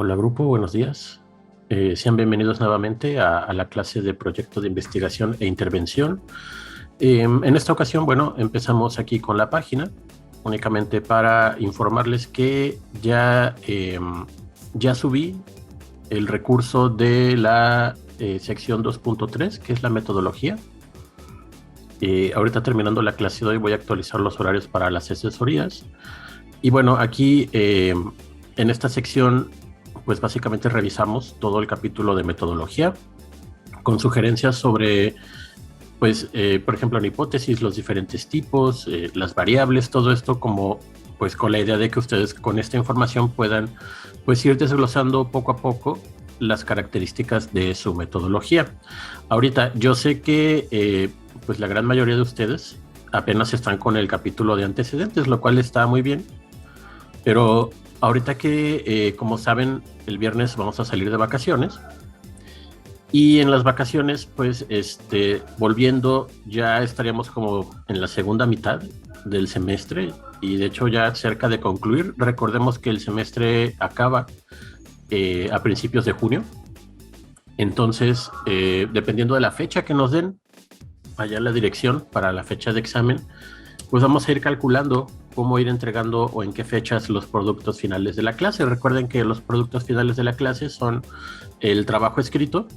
Hola grupo, buenos días. Sean bienvenidos nuevamente a la clase de proyecto de investigación e intervención. En esta ocasión, bueno, empezamos aquí con la página, únicamente para informarles que ya subí el recurso de la sección 2.3, que es la metodología. Ahorita terminando la clase de hoy voy a actualizar los horarios para las asesorías. Y bueno, aquí en esta sección pues básicamente revisamos todo el capítulo de metodología con sugerencias sobre, pues, por ejemplo, en hipótesis, los diferentes tipos, las variables, todo esto como, pues, con la idea de que ustedes con esta información puedan, pues, ir desglosando poco a poco las características de su metodología. Ahorita, yo sé que, pues, la gran mayoría de ustedes apenas están con el capítulo de antecedentes, lo cual está muy bien, pero ahorita que, como saben, el viernes vamos a salir de vacaciones y en las vacaciones, pues, volviendo, ya estaríamos como en la segunda mitad del semestre y de hecho ya cerca de concluir. Recordemos que el semestre acaba a principios de junio, entonces, dependiendo de la fecha que nos den allá en la dirección para la fecha de examen, pues vamos a ir calculando cómo ir entregando o en qué fechas los productos finales de la clase. Recuerden que los productos finales de la clase son el trabajo escrito,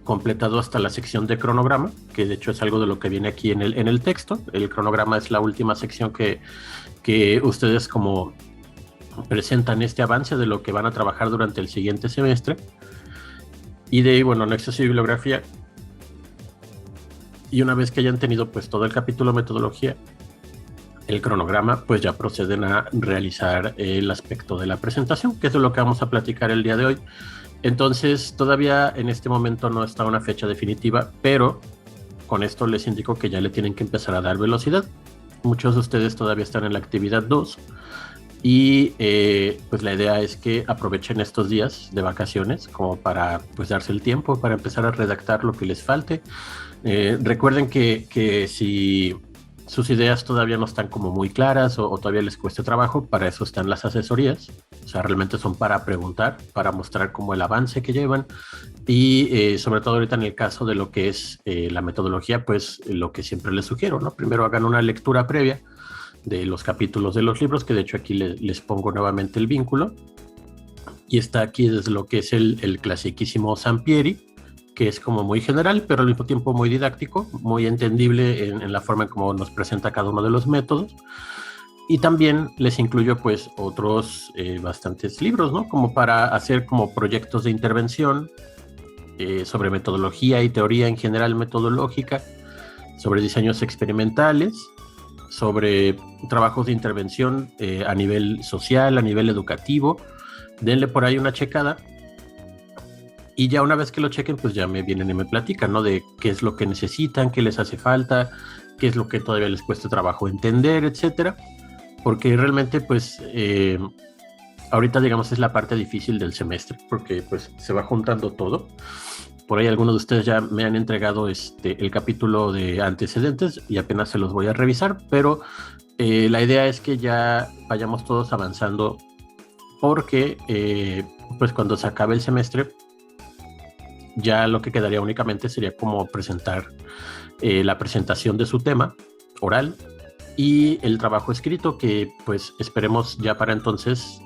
completado hasta la sección de cronograma, que de hecho es algo de lo que viene aquí en el texto. El cronograma es la última sección que ustedes como presentan este avance de lo que van a trabajar durante el siguiente semestre. Y de ahí, bueno, anexos y bibliografía. Y una vez que hayan tenido pues todo el capítulo metodología, el cronograma, pues ya proceden a realizar el aspecto de la presentación, que es de lo que vamos a platicar el día de hoy. Entonces, todavía en este momento no está una fecha definitiva, pero con esto les indico que ya le tienen que empezar a dar velocidad. Muchos de ustedes todavía están en la actividad 2 y pues la idea es que aprovechen estos días de vacaciones como para pues darse el tiempo para empezar a redactar lo que les falte. Recuerden que si sus ideas todavía no están como muy claras o todavía les cuesta trabajo, para eso están las asesorías. O sea, realmente son para preguntar, para mostrar como el avance que llevan y sobre todo ahorita en el caso de lo que es la metodología, pues lo que siempre les sugiero, ¿no? Primero hagan una lectura previa de los capítulos de los libros, que de hecho aquí les pongo nuevamente el vínculo. Y está aquí desde lo que es el clasiquísimo Sampieri, que es como muy general, pero al mismo tiempo muy didáctico, muy entendible en la forma en cómo nos presenta cada uno de los métodos. Y también les incluyo pues otros bastantes libros, ¿no? Como para hacer como proyectos de intervención sobre metodología y teoría en general metodológica, sobre diseños experimentales, sobre trabajos de intervención a nivel social, a nivel educativo. Denle por ahí una checada. Y ya una vez que lo chequen, pues ya me vienen y me platican, ¿no? De qué es lo que necesitan, qué les hace falta, qué es lo que todavía les cuesta trabajo entender, etcétera. Porque realmente, pues, ahorita, digamos, es la parte difícil del semestre, porque, pues, se va juntando todo. Por ahí algunos de ustedes ya me han entregado el capítulo de antecedentes y apenas se los voy a revisar, pero la idea es que ya vayamos todos avanzando porque, pues, cuando se acabe el semestre, ya lo que quedaría únicamente sería como presentar la presentación de su tema oral y el trabajo escrito, que pues esperemos ya para entonces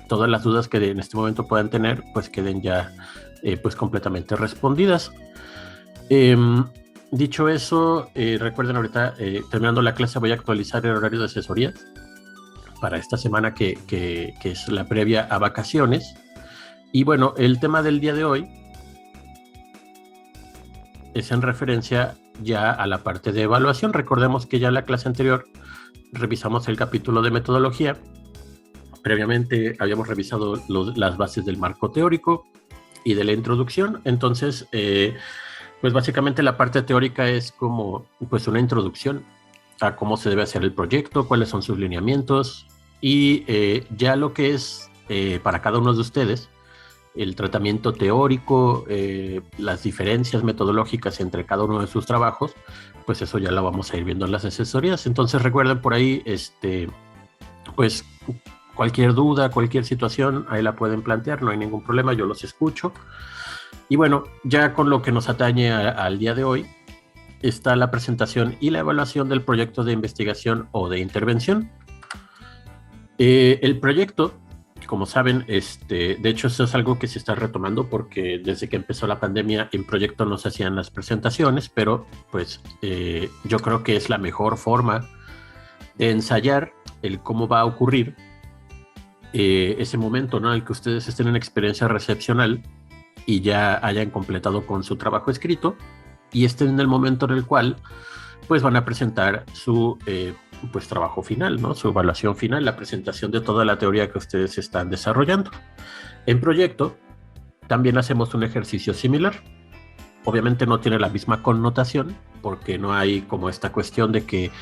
todas las dudas que en este momento puedan tener pues queden ya pues completamente respondidas. Dicho eso, recuerden ahorita terminando la clase voy a actualizar el horario de asesorías para esta semana que es la previa a vacaciones. Y bueno, el tema del día de hoy es en referencia ya a la parte de evaluación. Recordemos que ya en la clase anterior revisamos el capítulo de metodología. Previamente habíamos revisado las bases del marco teórico y de la introducción. Entonces, pues básicamente la parte teórica es como pues una introducción a cómo se debe hacer el proyecto, cuáles son sus lineamientos y ya lo que es para cada uno de ustedes el tratamiento teórico, las diferencias metodológicas entre cada uno de sus trabajos, pues eso ya lo vamos a ir viendo en las asesorías. Entonces recuerden por ahí, pues Cualquier duda, cualquier situación, ahí la pueden plantear, no hay ningún problema, yo los escucho. Y bueno, ya con lo que nos atañe al día de hoy, está la presentación y la evaluación del proyecto de investigación o de intervención. El proyecto, como saben, de hecho eso es algo que se está retomando porque desde que empezó la pandemia en proyecto no se hacían las presentaciones, pero pues yo creo que es la mejor forma de ensayar el cómo va a ocurrir ese momento, ¿no? En el que ustedes estén en experiencia recepcional y ya hayan completado con su trabajo escrito y estén en el momento en el cual pues van a presentar su pues trabajo final, ¿no? Su evaluación final, la presentación de toda la teoría que ustedes están desarrollando. En proyecto también hacemos un ejercicio similar. Obviamente no tiene la misma connotación porque no hay como esta cuestión de que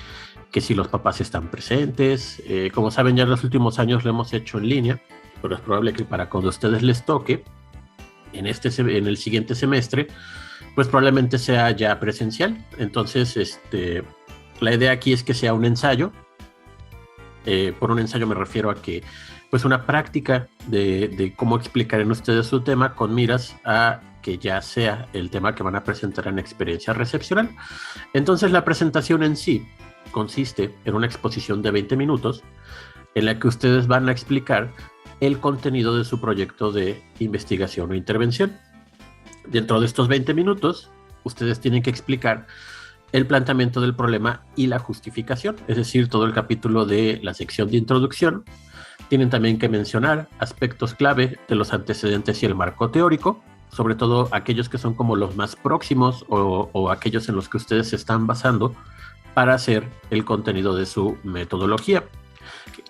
si los papás están presentes. Como saben, ya en los últimos años lo hemos hecho en línea, pero es probable que para cuando a ustedes les toque en el siguiente semestre, pues probablemente sea ya presencial. Entonces, la idea aquí es que sea un ensayo. Por un ensayo me refiero a que, pues, una práctica de cómo explicarían ustedes su tema con miras a que ya sea el tema que van a presentar en experiencia recepcional. Entonces, la presentación en sí consiste en una exposición de 20 minutos en la que ustedes van a explicar el contenido de su proyecto de investigación o intervención. Dentro de estos 20 minutos, ustedes tienen que explicar el planteamiento del problema y la justificación, es decir, todo el capítulo de la sección de introducción. Tienen también que mencionar aspectos clave de los antecedentes y el marco teórico, sobre todo aquellos que son como los más próximos o aquellos en los que ustedes se están basando para hacer el contenido de su metodología.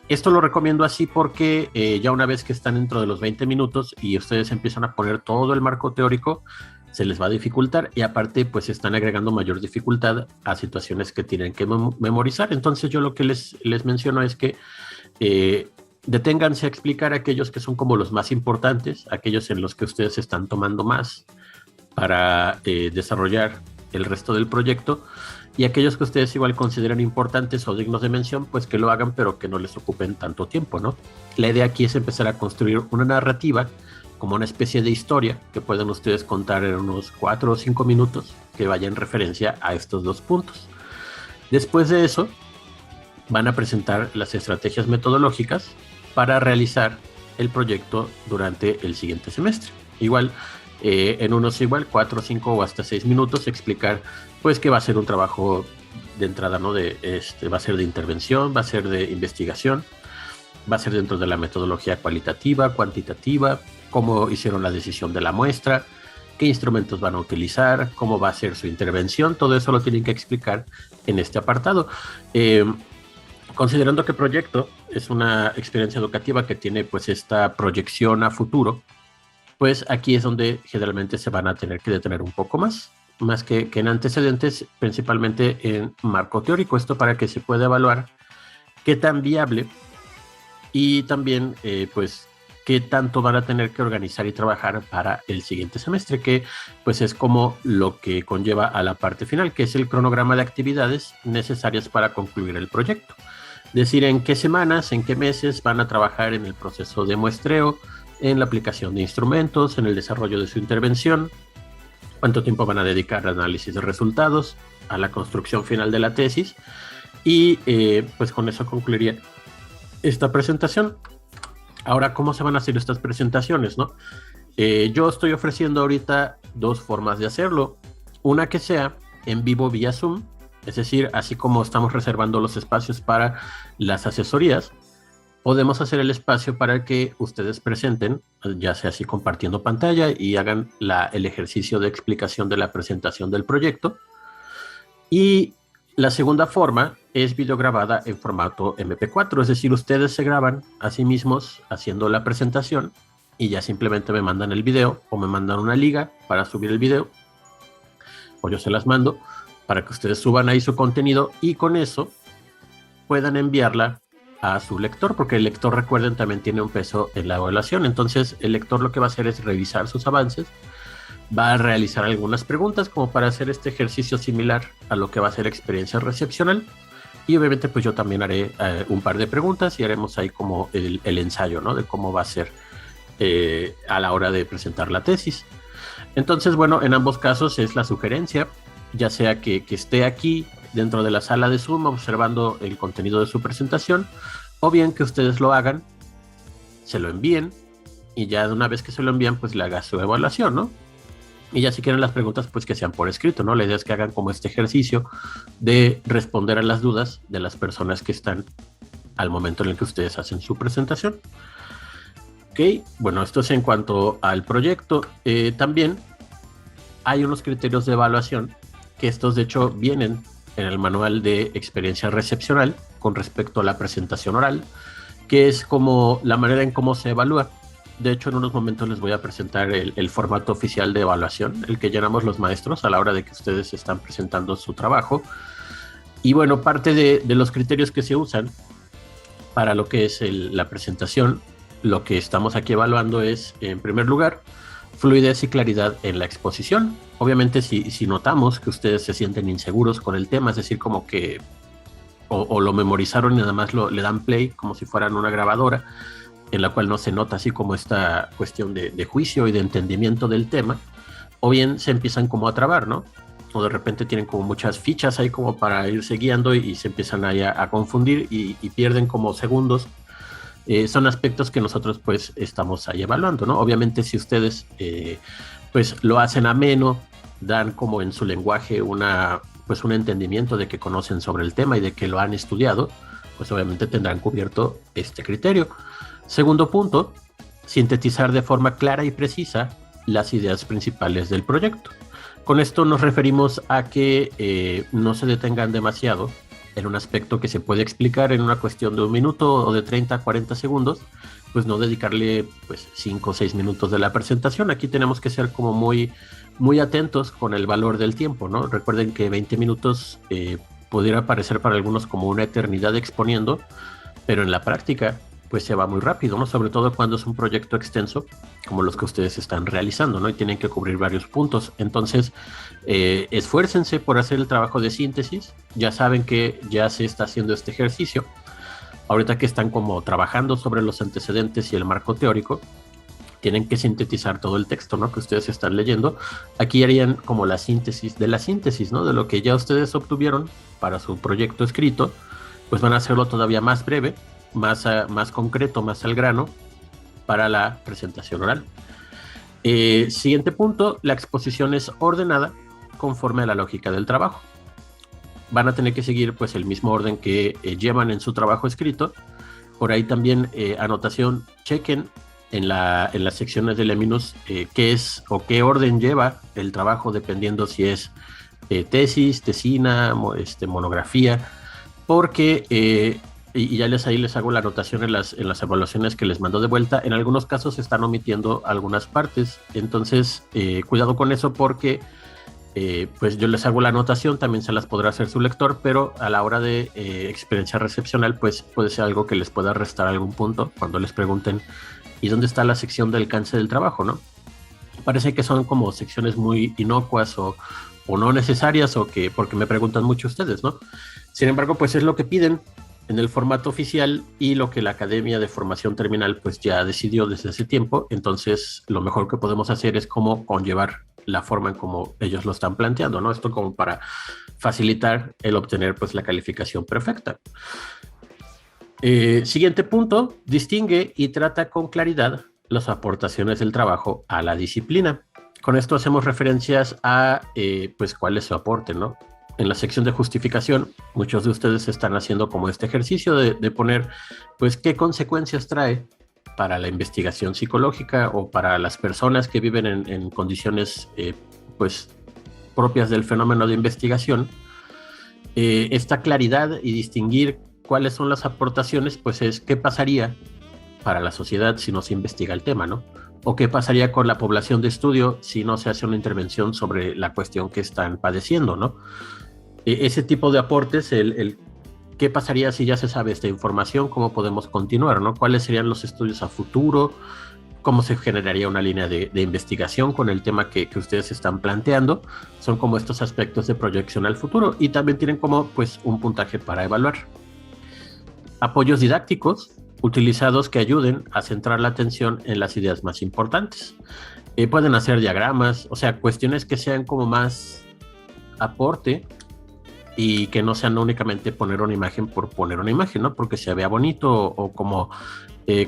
Esto lo recomiendo así porque ya una vez que están dentro de los 20 minutos y ustedes empiezan a poner todo el marco teórico, se les va a dificultar y aparte pues están agregando mayor dificultad a situaciones que tienen que memorizar. Entonces yo lo que les menciono es que deténganse a explicar aquellos que son como los más importantes, aquellos en los que ustedes están tomando más para desarrollar el resto del proyecto, y aquellos que ustedes igual consideran importantes o dignos de mención, pues que lo hagan, pero que no les ocupen tanto tiempo, ¿no? La idea aquí es empezar a construir una narrativa, como una especie de historia que pueden ustedes contar en unos 4 o 5 minutos que vaya en referencia a estos dos puntos. Después de eso, van a presentar las estrategias metodológicas para realizar el proyecto durante el siguiente semestre. Igual, en unos 4, 5 o hasta 6 minutos explicar pues que va a ser un trabajo de entrada, ¿no? Va a ser de intervención, va a ser de investigación, va a ser dentro de la metodología cualitativa, cuantitativa, cómo hicieron la decisión de la muestra, qué instrumentos van a utilizar, cómo va a ser su intervención, todo eso lo tienen que explicar en este apartado. Considerando que el proyecto es una experiencia educativa que tiene pues esta proyección a futuro, pues aquí es donde generalmente se van a tener que detener un poco más que en antecedentes, principalmente en marco teórico, esto para que se pueda evaluar qué tan viable y también pues qué tanto van a tener que organizar y trabajar para el siguiente semestre, que pues es como lo que conlleva a la parte final, que es el cronograma de actividades necesarias para concluir el proyecto. Decir en qué semanas, en qué meses van a trabajar en el proceso de muestreo, en la aplicación de instrumentos, en el desarrollo de su intervención, cuánto tiempo van a dedicar al análisis de resultados, a la construcción final de la tesis, y pues con eso concluiría esta presentación. Ahora, ¿cómo se van a hacer estas presentaciones, no? Yo estoy ofreciendo ahorita dos formas de hacerlo. Una que sea en vivo vía Zoom, es decir, así como estamos reservando los espacios para las asesorías, podemos hacer el espacio para que ustedes presenten, ya sea así compartiendo pantalla y hagan el ejercicio de explicación de la presentación del proyecto. Y la segunda forma es videograbada en formato MP4, es decir, ustedes se graban a sí mismos haciendo la presentación y ya simplemente me mandan el video o me mandan una liga para subir el video, o yo se las mando para que ustedes suban ahí su contenido y con eso puedan enviarla a su lector, porque el lector, recuerden, también tiene un peso en la evaluación. Entonces el lector lo que va a hacer es revisar sus avances, va a realizar algunas preguntas como para hacer este ejercicio similar a lo que va a ser experiencia recepcional Y obviamente pues yo también haré un par de preguntas y haremos ahí como el ensayo, ¿no? De cómo va a ser a la hora de presentar la tesis. Entonces, bueno, en ambos casos es la sugerencia, ya sea que esté aquí dentro de la sala de Zoom observando el contenido de su presentación, o bien que ustedes lo hagan, se lo envíen, y ya de una vez que se lo envían, pues le haga su evaluación, ¿no? Y ya si quieren las preguntas, pues que sean por escrito, ¿no? La idea es que hagan como este ejercicio de responder a las dudas de las personas que están al momento en el que ustedes hacen su presentación. Ok, bueno, esto es en cuanto al proyecto. También hay unos criterios de evaluación que estos de hecho vienen en el manual de experiencia recepcional con respecto a la presentación oral, que es como la manera en cómo se evalúa. De hecho, en unos momentos les voy a presentar el formato oficial de evaluación, el que llenamos los maestros a la hora de que ustedes están presentando su trabajo. Y bueno, parte de los criterios que se usan para lo que es la presentación, lo que estamos aquí evaluando es, en primer lugar, fluidez y claridad en la exposición. Obviamente, si notamos que ustedes se sienten inseguros con el tema, es decir, como que o lo memorizaron y nada más le dan play como si fueran una grabadora, en la cual no se nota así como esta cuestión de juicio y de entendimiento del tema, o bien se empiezan como a trabar, ¿no? O de repente tienen como muchas fichas ahí como para irse guiando y se empiezan ahí a confundir y pierden como segundos. Son aspectos que nosotros pues estamos ahí evaluando, ¿no? Obviamente si ustedes pues lo hacen ameno, dan como en su lenguaje un entendimiento de que conocen sobre el tema y de que lo han estudiado, pues obviamente tendrán cubierto este criterio. Segundo punto, sintetizar de forma clara y precisa las ideas principales del proyecto. Con esto nos referimos a que no se detengan demasiado en un aspecto que se puede explicar en una cuestión de 1 minuto o de 30 a 40 segundos, pues no dedicarle pues 5 o 6 minutos de la presentación. Aquí tenemos que ser como muy, muy atentos con el valor del tiempo, ¿no? Recuerden que 20 minutos pudiera parecer para algunos como una eternidad exponiendo, pero en la práctica pues se va muy rápido, ¿no? Sobre todo cuando es un proyecto extenso, como los que ustedes están realizando, ¿no? Y tienen que cubrir varios puntos. Entonces, esfuércense por hacer el trabajo de síntesis. Ya saben que ya se está haciendo este ejercicio. Ahorita que están como trabajando sobre los antecedentes y el marco teórico, tienen que sintetizar todo el texto, ¿no? Que ustedes están leyendo. Aquí harían como la síntesis de la síntesis, ¿no? De lo que ya ustedes obtuvieron para su proyecto escrito, pues van a hacerlo todavía más breve, más concreto, más al grano para la presentación oral. Siguiente punto, la exposición es ordenada conforme a la lógica del trabajo. Van a tener que seguir pues el mismo orden que llevan en su trabajo escrito. Por ahí también anotación, chequen en las secciones de Leminus qué es o qué orden lleva el trabajo, dependiendo si es tesis, tesina, monografía, porque y ya ahí les hago la anotación en las evaluaciones que les mando de vuelta. En algunos casos se están omitiendo algunas partes, entonces cuidado con eso, porque pues yo les hago la anotación, también se las podrá hacer su lector, pero a la hora de experiencia recepcional pues puede ser algo que les pueda restar algún punto cuando les pregunten ¿y dónde está la sección de alcance del trabajo?, ¿no? Parece que son como secciones muy inocuas o no necesarias, o que porque me preguntan mucho ustedes, ¿no? Sin embargo, pues es lo que piden en el formato oficial y lo que la Academia de Formación Terminal pues ya decidió desde hace tiempo. Entonces lo mejor que podemos hacer es como conllevar la forma en como ellos lo están planteando, ¿no? Esto como para facilitar el obtener pues la calificación perfecta. Siguiente punto, distingue y trata con claridad las aportaciones del trabajo a la disciplina. Con esto hacemos referencias a pues cuál es su aporte, ¿no? En la sección de justificación, muchos de ustedes están haciendo como este ejercicio de poner, pues, qué consecuencias trae para la investigación psicológica o para las personas que viven en condiciones, pues, propias del fenómeno de investigación. Esta claridad y distinguir cuáles son las aportaciones, pues, es qué pasaría para la sociedad si no se investiga el tema, ¿no? O qué pasaría con la población de estudio si no se hace una intervención sobre la cuestión que están padeciendo, ¿no? Ese tipo de aportes, el qué pasaría si ya se sabe esta información, cómo podemos continuar, ¿no? ¿Cuáles serían los estudios a futuro? cómo se generaría una línea de investigación con el tema que ustedes están planteando. Son como estos aspectos de proyección al futuro y también tienen como pues un puntaje para evaluar. Apoyos didácticos utilizados que ayuden a centrar la atención en las ideas más importantes. Pueden hacer diagramas, o sea, cuestiones que sean como más aporte y que no sean únicamente poner una imagen por poner una imagen, ¿no? Porque se vea bonito o como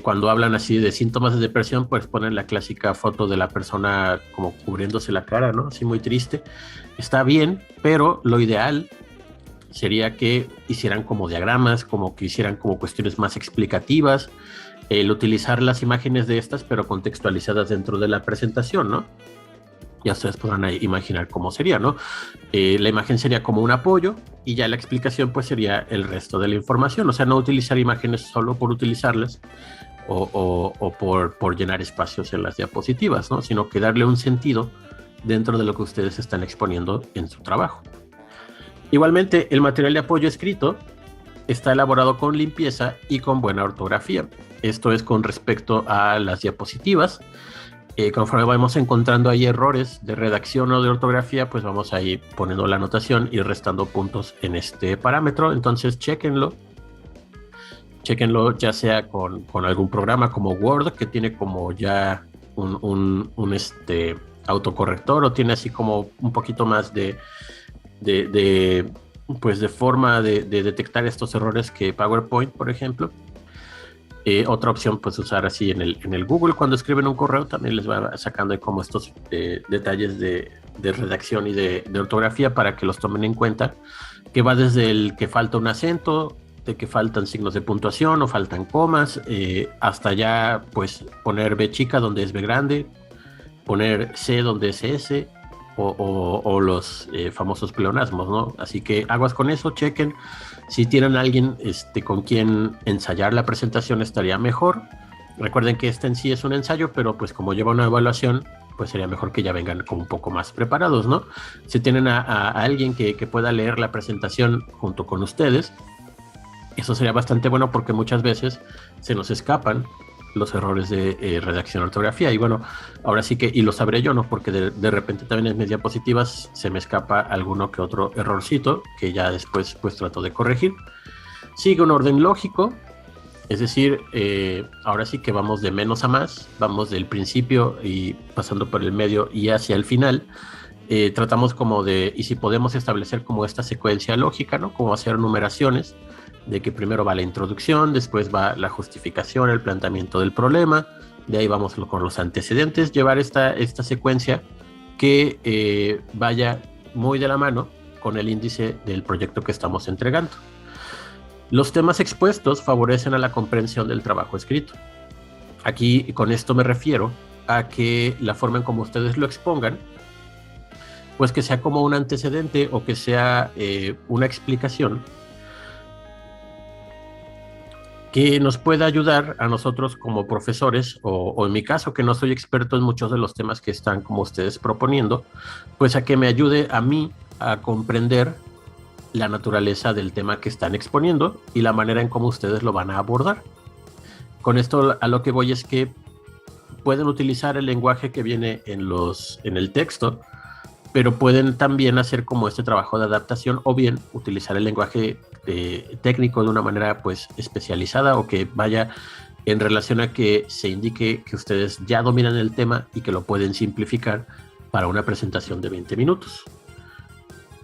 cuando hablan así de síntomas de depresión, pues ponen la clásica foto de la persona como cubriéndose la cara, ¿no? Así muy triste. Está bien, pero lo ideal sería que hicieran como diagramas, como que hicieran como cuestiones más explicativas, el utilizar las imágenes de estas, pero contextualizadas dentro de la presentación, ¿no? Ya ustedes podrán imaginar cómo sería, ¿no? La imagen sería como un apoyo y ya la explicación pues sería el resto de la información, o sea, no utilizar imágenes solo por utilizarlas o por llenar espacios en las diapositivas, ¿no? Sino que darle un sentido dentro de lo que ustedes están exponiendo en su trabajo. Igualmente, el material de apoyo escrito está elaborado con limpieza y con buena ortografía. Esto es con respecto a las diapositivas. Conforme vamos encontrando ahí errores de redacción o de ortografía, pues vamos a ir poniendo la anotación y restando puntos en este parámetro. Entonces, chéquenlo ya sea con algún programa como Word, que tiene como ya un autocorrector, o tiene así como un poquito más de forma de detectar estos errores que PowerPoint, por ejemplo. Otra opción, pues usar así en el Google, cuando escriben un correo, también les va sacando como estos detalles de redacción y de ortografía para que los tomen en cuenta, que va desde el que falta un acento, de que faltan signos de puntuación o faltan comas, hasta ya pues poner B chica donde es B grande, poner C donde es S, o los famosos pleonasmos, ¿no? Así que aguas con eso, chequen. Si tienen a alguien con quien ensayar la presentación estaría mejor. Recuerden que en sí es un ensayo, pero pues como lleva una evaluación, pues sería mejor que ya vengan como un poco más preparados, ¿no? Si tienen a alguien que pueda leer la presentación junto con ustedes, eso sería bastante bueno porque muchas veces se nos escapan los errores de redacción ortografía y bueno, ahora sí que, y lo sabré yo, ¿no? Porque de repente también en mis diapositivas se me escapa alguno que otro errorcito que ya después pues trato de corregir. Sigue un orden lógico, es decir, ahora sí que vamos de menos a más, vamos del principio y pasando por el medio y hacia el final. Tratamos como y si podemos establecer como esta secuencia lógica, ¿no? Como hacer numeraciones, de que primero va la introducción, después va la justificación, el planteamiento del problema, de ahí vamos con los antecedentes, llevar esta secuencia que vaya muy de la mano con el índice del proyecto que estamos entregando. Los temas expuestos favorecen a la comprensión del trabajo escrito. Aquí con esto me refiero a que la forma en como ustedes lo expongan, pues que sea como un antecedente o que sea una explicación que nos pueda ayudar a nosotros como profesores, o en mi caso, que no soy experto en muchos de los temas que están como ustedes proponiendo, pues a que me ayude a mí a comprender la naturaleza del tema que están exponiendo y la manera en cómo ustedes lo van a abordar. Con esto a lo que voy es que pueden utilizar el lenguaje que viene en el texto, pero pueden también hacer como este trabajo de adaptación o bien utilizar el lenguaje técnico de una manera pues especializada o que vaya en relación a que se indique que ustedes ya dominan el tema y que lo pueden simplificar para una presentación de 20 minutos.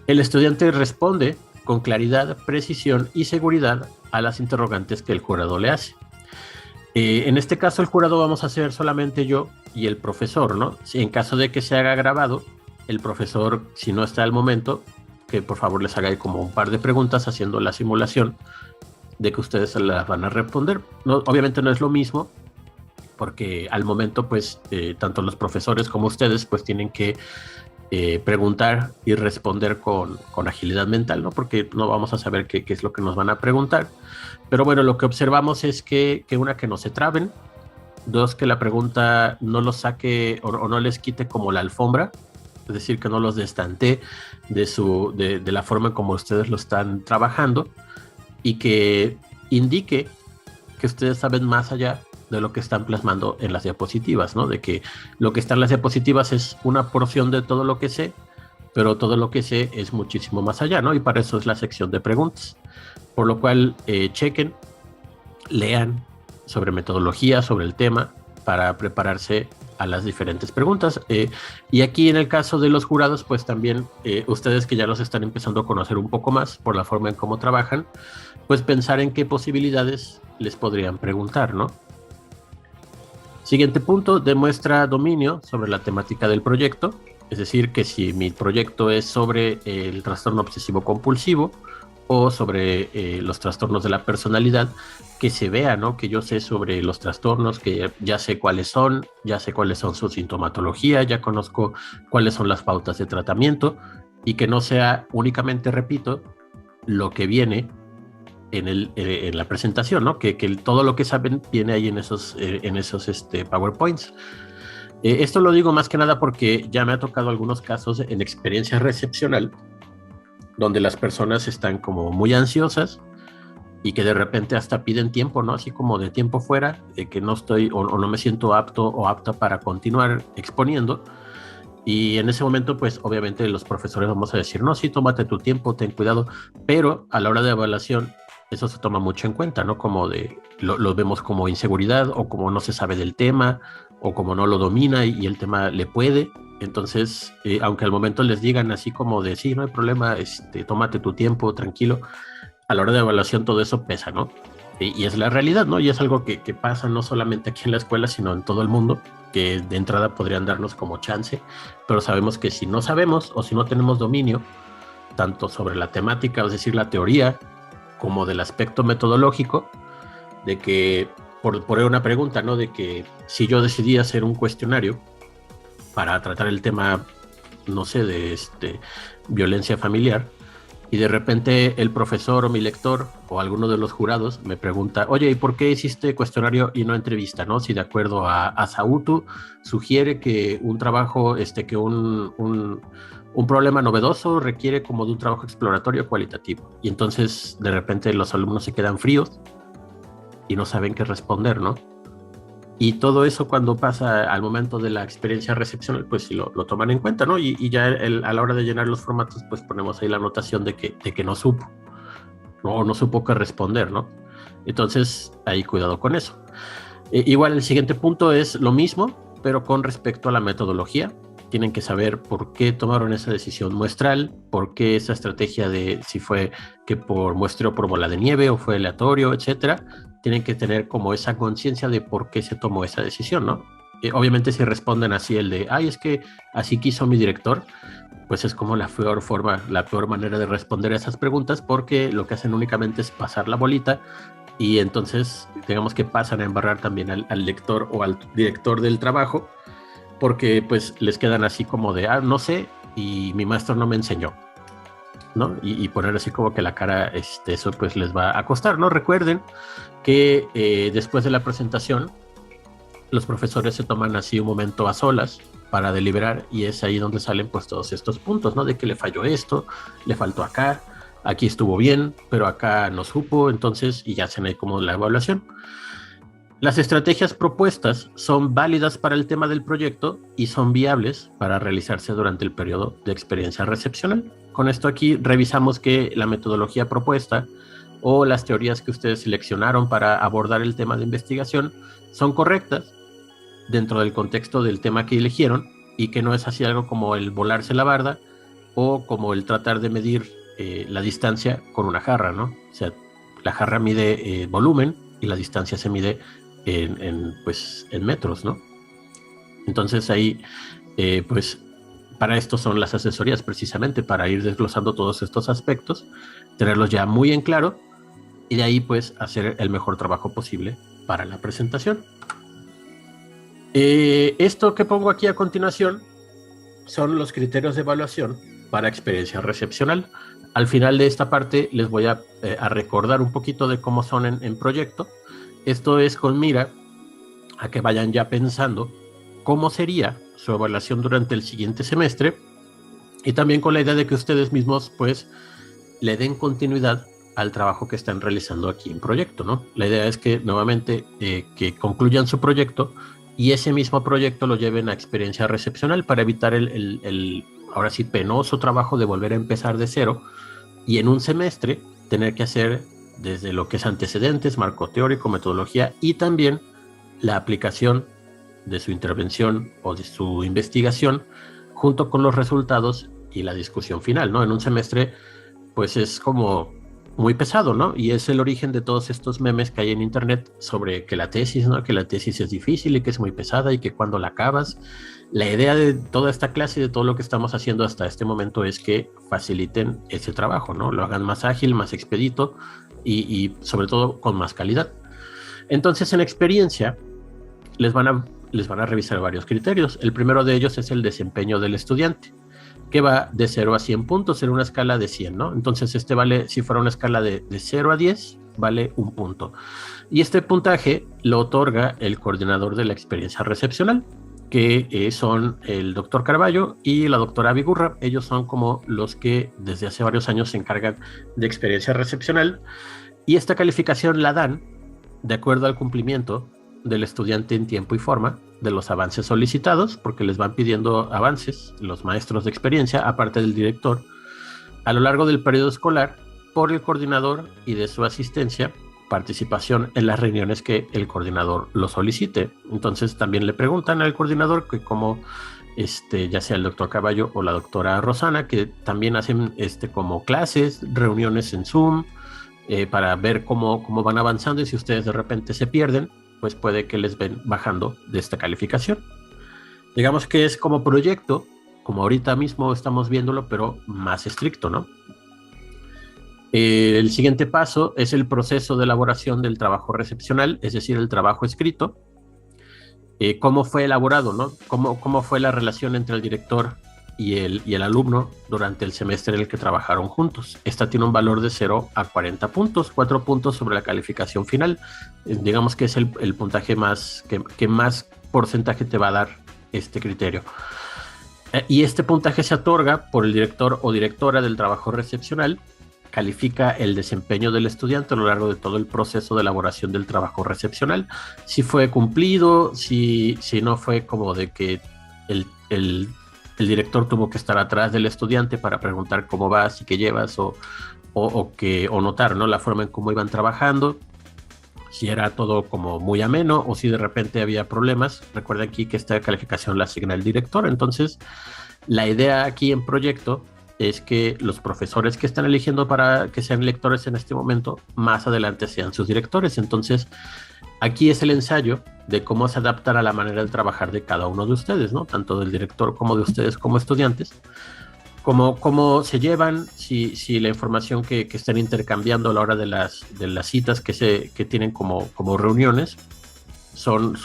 El estudiante responde con claridad, precisión y seguridad a las interrogantes que el jurado le hace. En este caso el jurado vamos a ser solamente yo y el profesor, ¿no? Si en caso de que se haga grabado, el profesor, si no está al momento, que por favor les haga como un par de preguntas haciendo la simulación de que ustedes se las van a responder. No, obviamente no es lo mismo, porque al momento, pues, tanto los profesores como ustedes, pues, tienen que preguntar y responder con agilidad mental, ¿no? Porque no vamos a saber qué es lo que nos van a preguntar. Pero bueno, lo que observamos es que una, que no se traben, dos, que la pregunta no los saque o no les quite como la alfombra, es decir, que no los destante de la forma en como ustedes lo están trabajando y que indique que ustedes saben más allá de lo que están plasmando en las diapositivas, ¿no? De que lo que está en las diapositivas es una porción de todo lo que sé, pero todo lo que sé es muchísimo más allá, ¿no? Y para eso es la sección de preguntas. Por lo cual, chequen, lean sobre metodología, sobre el tema, para prepararse a las diferentes preguntas. Y aquí en el caso de los jurados, pues también ustedes que ya los están empezando a conocer un poco más por la forma en cómo trabajan, pues pensar en qué posibilidades les podrían preguntar, ¿no? Siguiente punto, demuestra dominio sobre la temática del proyecto. Es decir, que si mi proyecto es sobre el trastorno obsesivo compulsivo o sobre los trastornos de la personalidad, que se vea, ¿no? Que yo sé sobre los trastornos, que ya sé cuáles son su sintomatología, ya conozco cuáles son las pautas de tratamiento y que no sea únicamente, repito, lo que viene en la presentación, ¿no? Que todo lo que saben viene ahí en esos PowerPoints. Esto lo digo más que nada porque ya me ha tocado algunos casos en experiencia recepcional donde las personas están como muy ansiosas y que de repente hasta piden tiempo, ¿no? Así como de tiempo fuera, de que no estoy o no me siento apto o apta para continuar exponiendo. Y en ese momento, pues obviamente los profesores vamos a decir, no, sí, tómate tu tiempo, ten cuidado, pero a la hora de evaluación eso se toma mucho en cuenta, ¿no? Como lo vemos como inseguridad o como no se sabe del tema o como no lo domina y el tema le puede. Entonces, aunque al momento les digan así como de, sí, no hay problema, tómate tu tiempo, tranquilo, a la hora de evaluación todo eso pesa, ¿no? Y es la realidad, ¿no? Y es algo que pasa no solamente aquí en la escuela, sino en todo el mundo, que de entrada podrían darnos como chance, pero sabemos que si no sabemos o si no tenemos dominio, tanto sobre la temática, es decir, la teoría, como del aspecto metodológico, de que, por una pregunta, ¿no? De que si yo decidí hacer un cuestionario para tratar el tema, no sé, de violencia familiar, y de repente el profesor o mi lector o alguno de los jurados me pregunta, oye, ¿y por qué hiciste cuestionario y no entrevista? ¿No? Si de acuerdo a Saúto sugiere que un trabajo, que un problema novedoso requiere como de un trabajo exploratorio cualitativo. Y entonces de repente los alumnos se quedan fríos y no saben qué responder, ¿no? Y todo eso cuando pasa al momento de la experiencia recepcional, pues sí lo toman en cuenta, ¿no? Y ya a la hora de llenar los formatos, pues ponemos ahí la anotación de que no supo, ¿no? O no supo qué responder, ¿no? Entonces, ahí cuidado con eso. Igual el siguiente punto es lo mismo, pero con respecto a la metodología. Tienen que saber por qué tomaron esa decisión muestral, por qué esa estrategia de si fue que por muestreo por bola de nieve o fue aleatorio, etcétera. Tienen que tener como esa conciencia de por qué se tomó esa decisión, ¿no? Obviamente si responden así el de, ay, es que así quiso mi director, pues es como la peor manera de responder a esas preguntas, porque lo que hacen únicamente es pasar la bolita y entonces digamos que pasan a embarrar también al lector o al director del trabajo, porque pues les quedan así como de, no sé, y mi maestro no me enseñó, ¿no? Y poner así como que la cara, eso pues les va a costar, ¿no? Recuerden que después de la presentación, los profesores se toman así un momento a solas para deliberar y es ahí donde salen pues todos estos puntos, ¿no? De que le falló esto, le faltó acá, aquí estuvo bien, pero acá no supo, entonces, y ya hacen ahí como la evaluación. Las estrategias propuestas son válidas para el tema del proyecto y son viables para realizarse durante el periodo de experiencia recepcional. Con esto aquí revisamos que la metodología propuesta o las teorías que ustedes seleccionaron para abordar el tema de investigación son correctas dentro del contexto del tema que eligieron y que no es así algo como el volarse la barda o como el tratar de medir la distancia con una jarra, ¿no? O sea, la jarra mide volumen y la distancia se mide en metros, ¿no? Entonces ahí, pues, para esto son las asesorías, precisamente, para ir desglosando todos estos aspectos, tenerlos ya muy en claro y de ahí, pues, hacer el mejor trabajo posible para la presentación. Esto que pongo aquí a continuación son los criterios de evaluación para experiencia recepcional. Al final de esta parte les voy a recordar un poquito de cómo son en proyecto. Esto es con mira a que vayan ya pensando cómo sería su evaluación durante el siguiente semestre y también con la idea de que ustedes mismos pues le den continuidad al trabajo que están realizando aquí en proyecto, ¿no? La idea es que nuevamente que concluyan su proyecto y ese mismo proyecto lo lleven a experiencia recepcional para evitar el ahora sí penoso trabajo de volver a empezar de cero y en un semestre tener que hacer desde lo que es antecedentes, marco teórico, metodología y también la aplicación de su intervención o de su investigación junto con los resultados y la discusión final, ¿no? En un semestre, pues es como muy pesado, ¿no? Y es el origen de todos estos memes que hay en internet sobre que la tesis, ¿no? Que la tesis es difícil y que es muy pesada y que cuando la acabas. La idea de toda esta clase y de todo lo que estamos haciendo hasta este momento es que faciliten ese trabajo, ¿no? Lo hagan más ágil, más expedito y sobre todo con más calidad. Entonces, en experiencia, les van a revisar varios criterios. El primero de ellos es el desempeño del estudiante, que va de 0 a 100 puntos en una escala de 100, ¿no? Entonces vale, si fuera una escala de 0 a 10, vale un punto. Y este puntaje lo otorga el coordinador de la experiencia recepcional, que son el doctor Carballo y la doctora Vigurra. Ellos son como los que desde hace varios años se encargan de experiencia recepcional y esta calificación la dan de acuerdo al cumplimiento del estudiante en tiempo y forma de los avances solicitados, porque les van pidiendo avances los maestros de experiencia, aparte del director, a lo largo del periodo escolar por el coordinador y de su asistencia, participación en las reuniones que el coordinador lo solicite. Entonces también le preguntan al coordinador que como ya sea el doctor Caballo o la doctora Rosana, que también hacen como clases, reuniones en Zoom, para ver cómo van avanzando y si ustedes de repente se pierden, pues puede que les ven bajando de esta calificación. Digamos que es como proyecto, como ahorita mismo estamos viéndolo, pero más estricto, ¿no? El siguiente paso es el proceso de elaboración del trabajo recepcional, es decir, el trabajo escrito. ¿Cómo fue elaborado, no? ¿Cómo fue la relación entre el director y el alumno durante el semestre en el que trabajaron juntos? Esta tiene un valor de 0 a 40 puntos, 4 puntos sobre la calificación final. Digamos que es el puntaje más que más porcentaje te va a dar este criterio. Y este puntaje se otorga por el director o directora del trabajo recepcional. Califica el desempeño del estudiante a lo largo de todo el proceso de elaboración del trabajo recepcional. Si fue cumplido, si no fue como de que el director tuvo que estar atrás del estudiante para preguntar cómo vas y qué llevas o notar, ¿no? La forma en cómo iban trabajando, si era todo como muy ameno o si de repente había problemas. Recuerda aquí que esta calificación la asigna el director. Entonces, la idea aquí en proyecto es que los profesores que están eligiendo para que sean lectores en este momento, más adelante sean sus directores. Entonces, aquí es el ensayo de cómo se adaptar a la manera de trabajar de cada uno de ustedes, ¿no? Tanto del director como de ustedes como estudiantes. Cómo se llevan, si la información que están intercambiando a la hora de las citas que tienen como reuniones son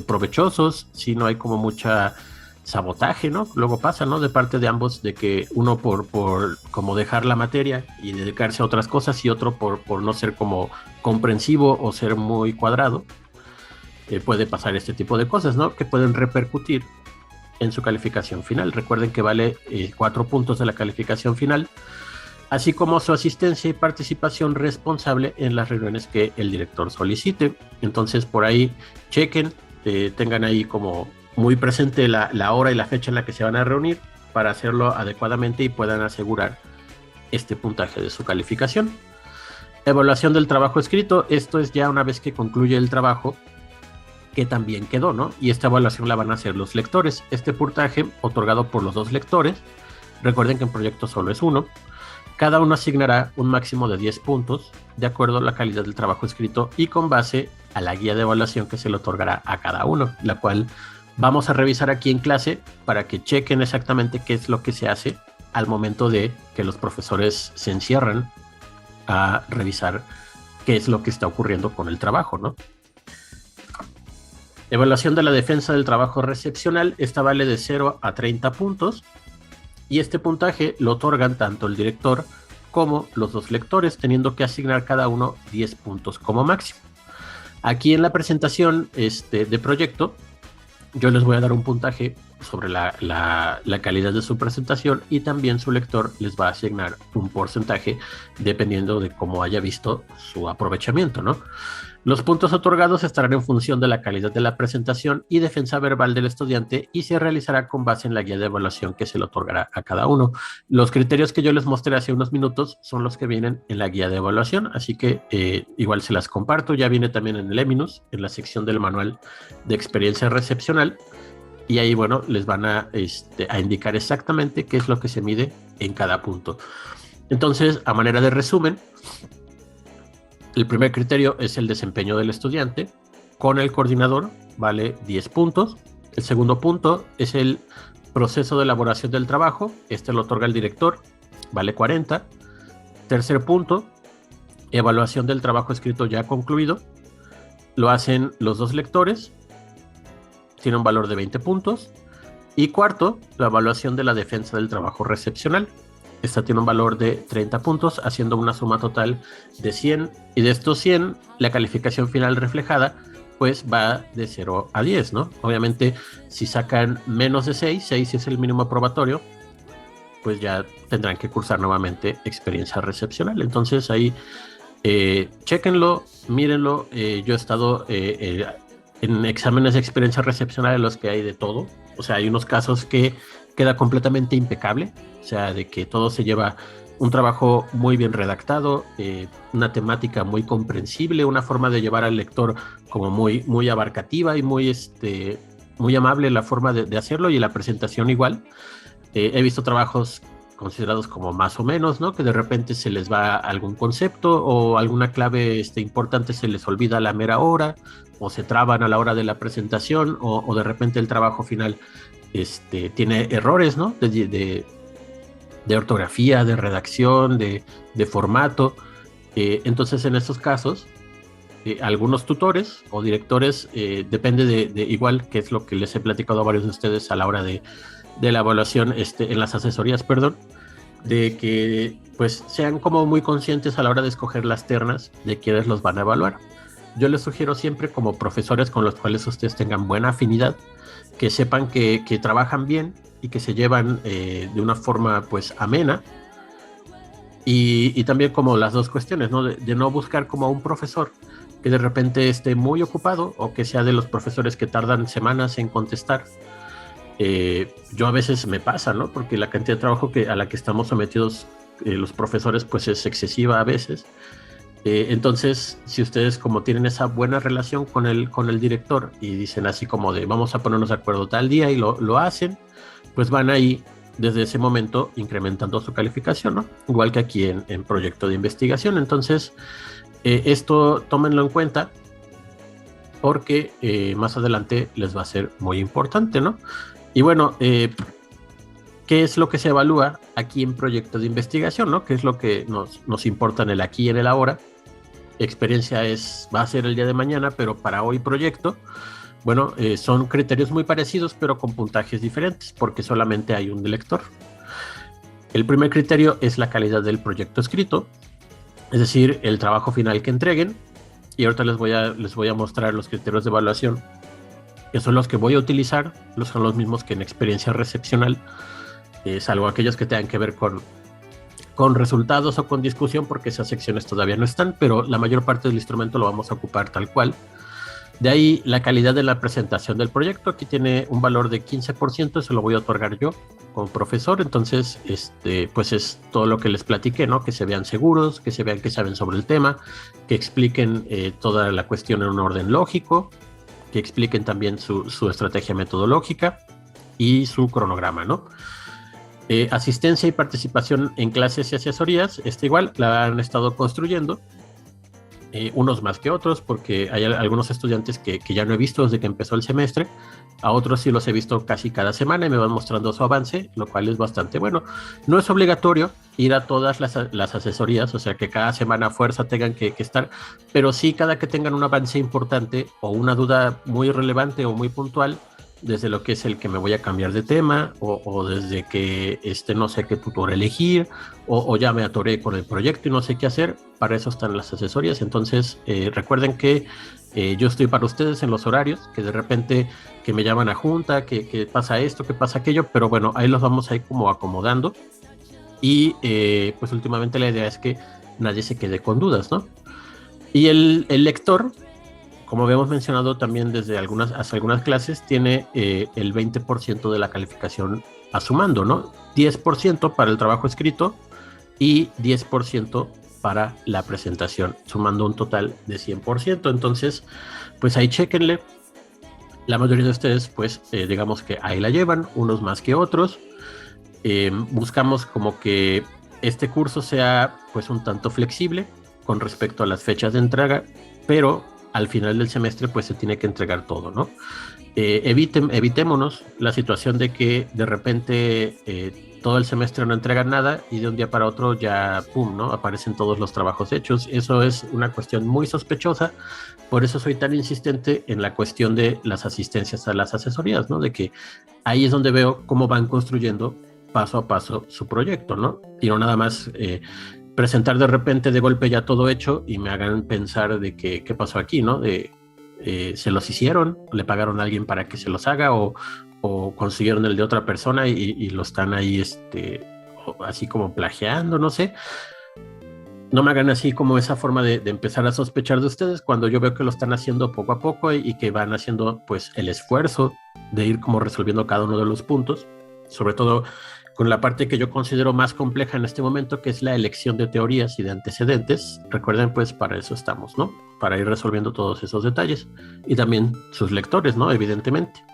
provechosos, si no hay como mucha sabotaje, ¿no? Luego pasa, ¿no? De parte de ambos, de que uno por como dejar la materia y dedicarse a otras cosas y otro por no ser como comprensivo o ser muy cuadrado, puede pasar este tipo de cosas, ¿no? Que pueden repercutir en su calificación final. Recuerden que vale 4 puntos de la calificación final, así como su asistencia y participación responsable en las reuniones que el director solicite. Entonces, por ahí chequen, tengan ahí como muy presente la hora y la fecha en la que se van a reunir para hacerlo adecuadamente y puedan asegurar este puntaje de su calificación. Evaluación del trabajo escrito. Esto es ya una vez que concluye el trabajo que también quedó, ¿no? Y esta evaluación la van a hacer los lectores. Este puntaje otorgado por los 2 lectores. Recuerden que en proyecto solo es uno. Cada uno asignará un máximo de 10 puntos de acuerdo a la calidad del trabajo escrito y con base a la guía de evaluación que se le otorgará a cada uno, la cual vamos a revisar aquí en clase para que chequen exactamente qué es lo que se hace al momento de que los profesores se encierran a revisar qué es lo que está ocurriendo con el trabajo, ¿no? Evaluación de la defensa del trabajo recepcional. Esta vale de 0 a 30 puntos y este puntaje lo otorgan tanto el director como los 2 lectores, teniendo que asignar cada uno 10 puntos como máximo. Aquí en la presentación de proyecto, yo les voy a dar un puntaje sobre la calidad de su presentación, y también su lector les va a asignar un porcentaje dependiendo de cómo haya visto su aprovechamiento, ¿no? Los puntos otorgados estarán en función de la calidad de la presentación y defensa verbal del estudiante, y se realizará con base en la guía de evaluación que se le otorgará a cada uno. Los criterios que yo les mostré hace unos minutos son los que vienen en la guía de evaluación, así que igual se las comparto. Ya viene también en el EMINUS, en la sección del manual de experiencia recepcional, y ahí, bueno, les van a indicar exactamente qué es lo que se mide en cada punto. Entonces, a manera de resumen, el primer criterio es el desempeño del estudiante. Con el coordinador vale 10 puntos. El segundo punto es el proceso de elaboración del trabajo. Este lo otorga el director, vale 40. Tercer punto, evaluación del trabajo escrito ya concluido. Lo hacen los dos lectores. Tiene un valor de 20 puntos. Y cuarto, la evaluación de la defensa del trabajo recepcional. Esta tiene un valor de 30 puntos, haciendo una suma total de 100. Y de estos 100, la calificación final reflejada pues va de 0 a 10, ¿no? Obviamente, si sacan menos de 6 es el mínimo probatorio, pues ya tendrán que cursar nuevamente experiencia recepcional. Entonces ahí, chéquenlo, mírenlo. Yo he estado en exámenes de experiencia recepcional en los que hay de todo. O sea, hay unos casos que queda completamente impecable, o sea, de que todo se lleva un trabajo muy bien redactado, una temática muy comprensible, una forma de llevar al lector como muy, muy abarcativa y muy, muy amable la forma de hacerlo, y la presentación igual. He visto trabajos considerados como más o menos, ¿no? Que de repente se les va algún concepto o alguna clave importante se les olvida a la mera hora, o se traban a la hora de la presentación, o de repente el trabajo final tiene errores, ¿no? De ortografía, de redacción, de formato. Entonces, en estos casos, algunos tutores o directores, depende de igual, que es lo que les he platicado a varios de ustedes a la hora de la evaluación, en las asesorías, perdón, de que pues sean como muy conscientes a la hora de escoger las ternas de quienes los van a evaluar. Yo les sugiero siempre, como profesores con los cuales ustedes tengan buena afinidad, que sepan que trabajan bien y que se llevan de una forma pues amena, y también como las dos cuestiones, ¿no? De no buscar como a un profesor que de repente esté muy ocupado, o que sea de los profesores que tardan semanas en contestar. Yo a veces me pasa, ¿no? Porque la cantidad de trabajo a la que estamos sometidos los profesores pues es excesiva a veces. Entonces, si ustedes como tienen esa buena relación con el director, y dicen así como de vamos a ponernos de acuerdo tal día, y lo hacen, pues van ahí desde ese momento incrementando su calificación, ¿no? Igual que aquí en proyecto de investigación. Entonces, esto tómenlo en cuenta, porque más adelante les va a ser muy importante, ¿no? Y bueno, ¿qué es lo que se evalúa aquí en proyecto de investigación, ¿no? ¿Qué es lo que nos importa en el aquí y en el ahora? Experiencia va a ser el día de mañana, pero para hoy proyecto, bueno, son criterios muy parecidos, pero con puntajes diferentes, porque solamente hay un lector. El primer criterio es la calidad del proyecto escrito, es decir, el trabajo final que entreguen. Y ahorita les voy a mostrar los criterios de evaluación, que son los que voy a utilizar, son los mismos que en experiencia recepcional, salvo aquellos que tengan que ver con resultados o con discusión, porque esas secciones todavía no están, pero la mayor parte del instrumento lo vamos a ocupar tal cual. De ahí la calidad de la presentación del proyecto. Aquí tiene un valor de 15%, eso lo voy a otorgar yo como profesor. Entonces, pues es todo lo que les platiqué, ¿no? Que se vean seguros, que se vean que saben sobre el tema, que expliquen toda la cuestión en un orden lógico, que expliquen también su estrategia metodológica y su cronograma, ¿no? Asistencia y participación en clases y asesorías, igual la han estado construyendo, unos más que otros, porque hay algunos estudiantes que ya no he visto desde que empezó el semestre. A otros sí los he visto casi cada semana y me van mostrando su avance, lo cual es bastante bueno. No es obligatorio ir a todas las asesorías, o sea que cada semana a fuerza tengan que estar, pero sí, cada que tengan un avance importante o una duda muy relevante o muy puntual, desde lo que es el que me voy a cambiar de tema, o desde que no sé qué tutor elegir, o ya me atoré con el proyecto y no sé qué hacer. Para eso están las asesorías. Entonces, recuerden que yo estoy para ustedes en los horarios, que de repente que me llaman a junta, que pasa esto, que pasa aquello, pero bueno, ahí los vamos a ir como acomodando. Y pues últimamente la idea es que nadie se quede con dudas, ¿no? Y el lector, como habíamos mencionado también desde hace algunas clases, tiene el 20% de la calificación a su mando, ¿no? 10% para el trabajo escrito y 10% para la presentación, sumando un total de 100%. Entonces, pues ahí chéquenle. La mayoría de ustedes, pues, digamos que ahí la llevan, unos más que otros. Buscamos como que este curso sea, pues, un tanto flexible con respecto a las fechas de entrega, pero al final del semestre, pues, se tiene que entregar todo, ¿no? Evitémonos la situación de que de repente todo el semestre no entregan nada y de un día para otro ya, pum, ¿no? Aparecen todos los trabajos hechos. Eso es una cuestión muy sospechosa. Por eso soy tan insistente en la cuestión de las asistencias a las asesorías, ¿no? De que ahí es donde veo cómo van construyendo paso a paso su proyecto, ¿no? Y no nada más presentar de repente de golpe ya todo hecho y me hagan pensar de que qué pasó aquí, ¿no? Se los hicieron, le pagaron a alguien para que se los haga, o consiguieron el de otra persona y lo están ahí así como plagiando, no sé. No me hagan así como esa forma de empezar a sospechar de ustedes cuando yo veo que lo están haciendo poco a poco y que van haciendo pues el esfuerzo de ir como resolviendo cada uno de los puntos, sobre todo con la parte que yo considero más compleja en este momento, que es la elección de teorías y de antecedentes. Recuerden, pues para eso estamos, ¿no? Para ir resolviendo todos esos detalles. Y también sus lectores, ¿no? Evidentemente.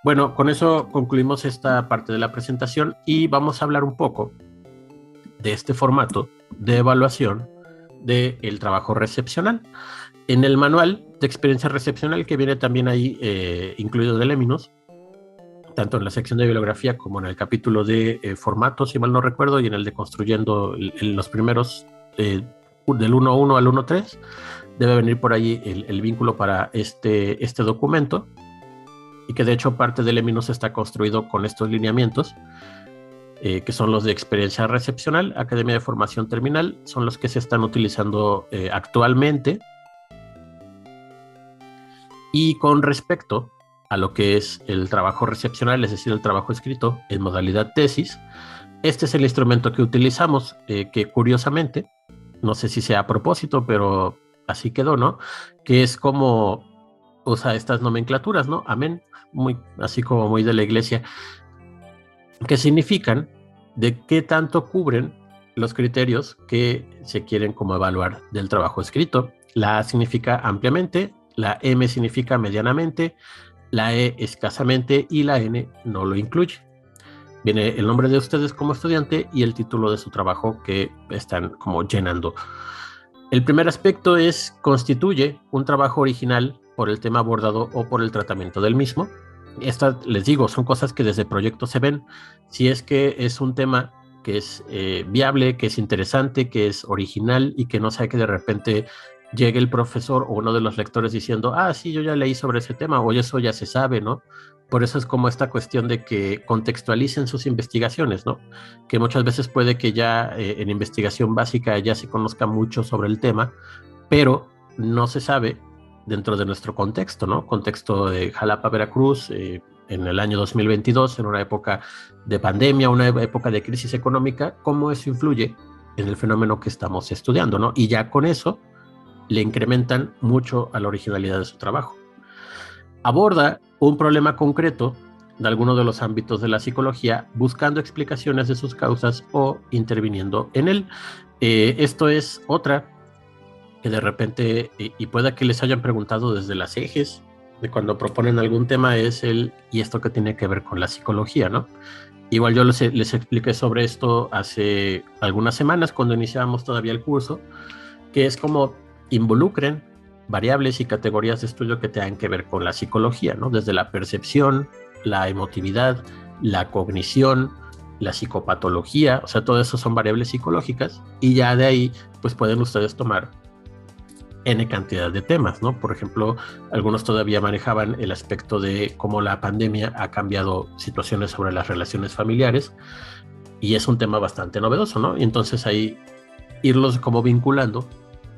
Bueno, con eso concluimos esta parte de la presentación y vamos a hablar un poco de este formato de evaluación del trabajo recepcional. En el manual de experiencia recepcional, que viene también ahí incluido de Leminos, tanto en la sección de bibliografía como en el capítulo de formato, si mal no recuerdo, y en el de construyendo los primeros del 1.1 al 1.3, debe venir por ahí el vínculo para este documento, y que de hecho parte de Leminos está construido con estos lineamientos, que son los de experiencia recepcional, Academia de Formación Terminal, son los que se están utilizando actualmente. Y con respecto a lo que es el trabajo recepcional, es decir, el trabajo escrito en modalidad tesis, este es el instrumento que utilizamos, que curiosamente, no sé si sea a propósito, pero así quedó, ¿no? Que es como usa estas nomenclaturas, ¿no? Amén, así como muy de la iglesia, que significan de qué tanto cubren los criterios que se quieren como evaluar del trabajo escrito. La A significa ampliamente, la M significa medianamente, la E escasamente y la N no lo incluye. Viene el nombre de ustedes como estudiante y el título de su trabajo que están como llenando. El primer aspecto es: constituye un trabajo original por el tema abordado o por el tratamiento del mismo. Estas, les digo, son cosas que desde proyecto se ven. Si es que es un tema que es viable, que es interesante, que es original y que no sea que de repente llegue el profesor o uno de los lectores diciendo, sí, yo ya leí sobre ese tema, o eso ya se sabe, ¿no? Por eso es como esta cuestión de que contextualicen sus investigaciones, ¿no? Que muchas veces puede que ya en investigación básica ya se conozca mucho sobre el tema, pero no se sabe dentro de nuestro contexto, ¿no? Contexto de Jalapa, Veracruz, en el año 2022, en una época de pandemia, una época de crisis económica, cómo eso influye en el fenómeno que estamos estudiando, ¿no? Y ya con eso le incrementan mucho a la originalidad de su trabajo. Aborda un problema concreto de alguno de los ámbitos de la psicología, buscando explicaciones de sus causas o interviniendo en él. Esto es otra que de repente, y pueda que les hayan preguntado desde las ejes, de cuando proponen algún tema, es ¿y esto qué tiene que ver con la psicología, no? Igual yo les expliqué sobre esto hace algunas semanas, cuando iniciábamos todavía el curso, que es como involucren variables y categorías de estudio que tengan que ver con la psicología, ¿no? Desde la percepción, la emotividad, la cognición, la psicopatología, o sea, todo eso son variables psicológicas, y ya de ahí, pues pueden ustedes tomar N cantidad de temas, ¿no? Por ejemplo, algunos todavía manejaban el aspecto de cómo la pandemia ha cambiado situaciones sobre las relaciones familiares, y es un tema bastante novedoso, ¿no? Y entonces ahí irlos como vinculando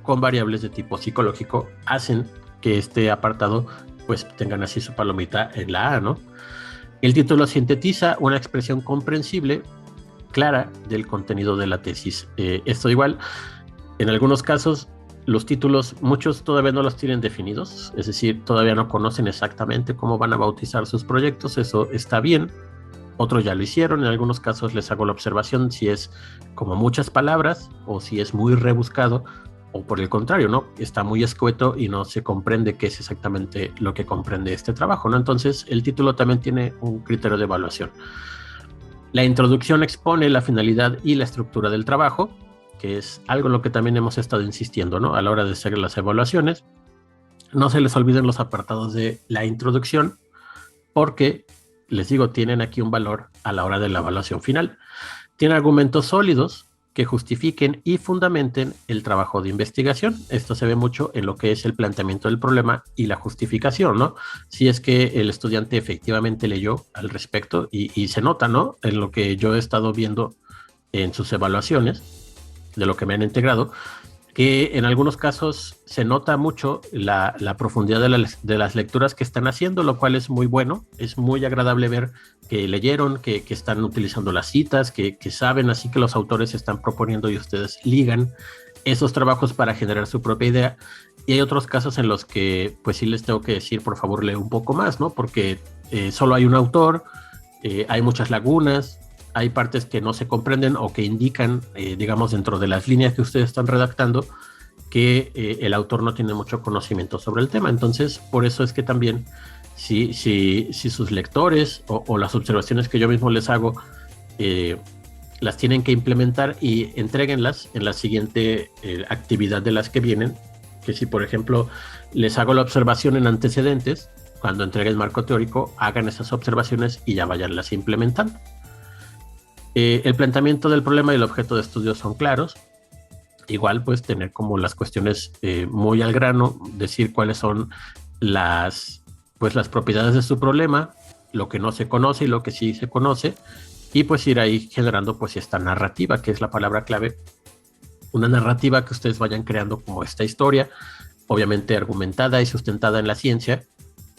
con variables de tipo psicológico hacen que este apartado pues tengan así su palomita en la A, ¿no? El título sintetiza una expresión comprensible, clara del contenido de la tesis. Esto igual, en algunos casos, los títulos, muchos todavía no los tienen definidos, es decir, todavía no conocen exactamente cómo van a bautizar sus proyectos, eso está bien. Otros ya lo hicieron, en algunos casos les hago la observación si es como muchas palabras o si es muy rebuscado, o por el contrario, ¿no? Está muy escueto y no se comprende qué es exactamente lo que comprende este trabajo, ¿no? Entonces, el título también tiene un criterio de evaluación. La introducción expone la finalidad y la estructura del trabajo, que es algo en lo que también hemos estado insistiendo, ¿no? A la hora de hacer las evaluaciones. No se les olviden los apartados de la introducción, porque, les digo, tienen aquí un valor a la hora de la evaluación final. Tiene argumentos sólidos que justifiquen y fundamenten el trabajo de investigación. Esto se ve mucho en lo que es el planteamiento del problema y la justificación, ¿no? Si es que el estudiante efectivamente leyó al respecto y se nota, ¿no? En lo que yo he estado viendo en sus evaluaciones, de lo que me han integrado, que en algunos casos se nota mucho la profundidad de las lecturas que están haciendo, lo cual es muy bueno, es muy agradable ver que leyeron, que están utilizando las citas, que saben, así que los autores están proponiendo y ustedes ligan esos trabajos para generar su propia idea. Y hay otros casos en los que pues sí les tengo que decir, por favor, lee un poco más, ¿no? Porque solo hay un autor, hay muchas lagunas, hay partes que no se comprenden o que indican, digamos, dentro de las líneas que ustedes están redactando, que el autor no tiene mucho conocimiento sobre el tema. Entonces, por eso es que también, si sus lectores o las observaciones que yo mismo les hago, las tienen que implementar y entréguenlas en la siguiente actividad de las que vienen, que si, por ejemplo, les hago la observación en antecedentes, cuando entregue el marco teórico, hagan esas observaciones y ya vayanlas implementando. El planteamiento del problema y el objeto de estudio son claros. Igual, pues, tener como las cuestiones muy al grano, decir cuáles son las propiedades de su problema, lo que no se conoce y lo que sí se conoce, y pues ir ahí generando pues esta narrativa, que es la palabra clave. Una narrativa que ustedes vayan creando como esta historia, obviamente argumentada y sustentada en la ciencia,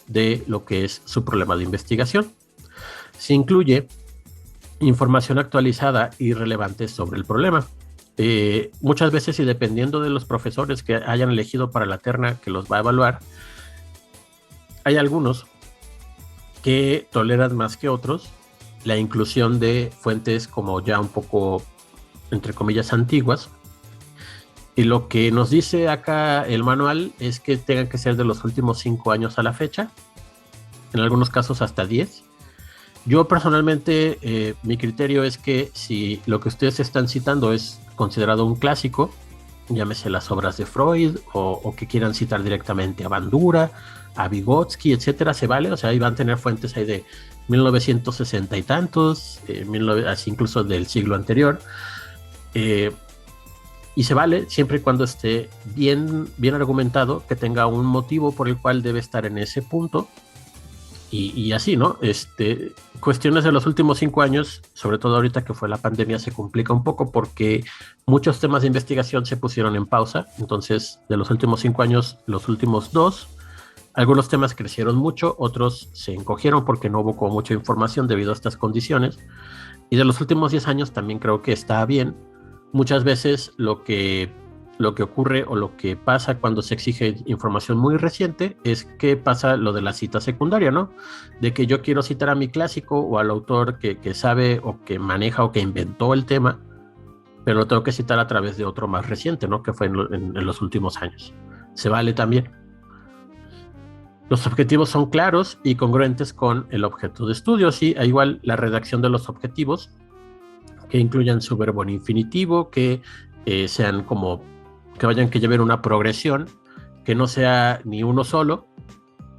de lo que es su problema de investigación. Se incluye información actualizada y relevante sobre el problema. Muchas veces, y dependiendo de los profesores que hayan elegido para la terna que los va a evaluar, hay algunos que toleran más que otros la inclusión de fuentes como ya un poco, entre comillas, antiguas. Y lo que nos dice acá el manual es que tengan que ser de los últimos 5 años a la fecha, en algunos casos hasta 10. Yo personalmente, mi criterio es que si lo que ustedes están citando es considerado un clásico, llámese las obras de Freud o que quieran citar directamente a Bandura, a Vygotsky, etcétera, se vale. O sea, ahí van a tener fuentes ahí de 1960 y tantos, así incluso del siglo anterior. Y se vale siempre y cuando esté bien argumentado, que tenga un motivo por el cual debe estar en ese punto. Y así, ¿no? Cuestiones de los últimos 5 años, sobre todo ahorita que fue la pandemia, se complica un poco porque muchos temas de investigación se pusieron en pausa. Entonces, de los últimos 5 años, los últimos 2, algunos temas crecieron mucho, otros se encogieron porque no hubo como mucha información debido a estas condiciones. Y de los últimos 10 años también creo que está bien. Muchas veces lo que ocurre o lo que pasa cuando se exige información muy reciente es que pasa lo de la cita secundaria, ¿no? De que yo quiero citar a mi clásico o al autor que sabe o que maneja o que inventó el tema, pero lo tengo que citar a través de otro más reciente, ¿no? Que fue en los últimos años. Se vale también. Los objetivos son claros y congruentes con el objeto de estudio, sí, igual la redacción de los objetivos, que incluyan su verbo en infinitivo, que sean como que lleven una progresión, que no sea ni uno solo,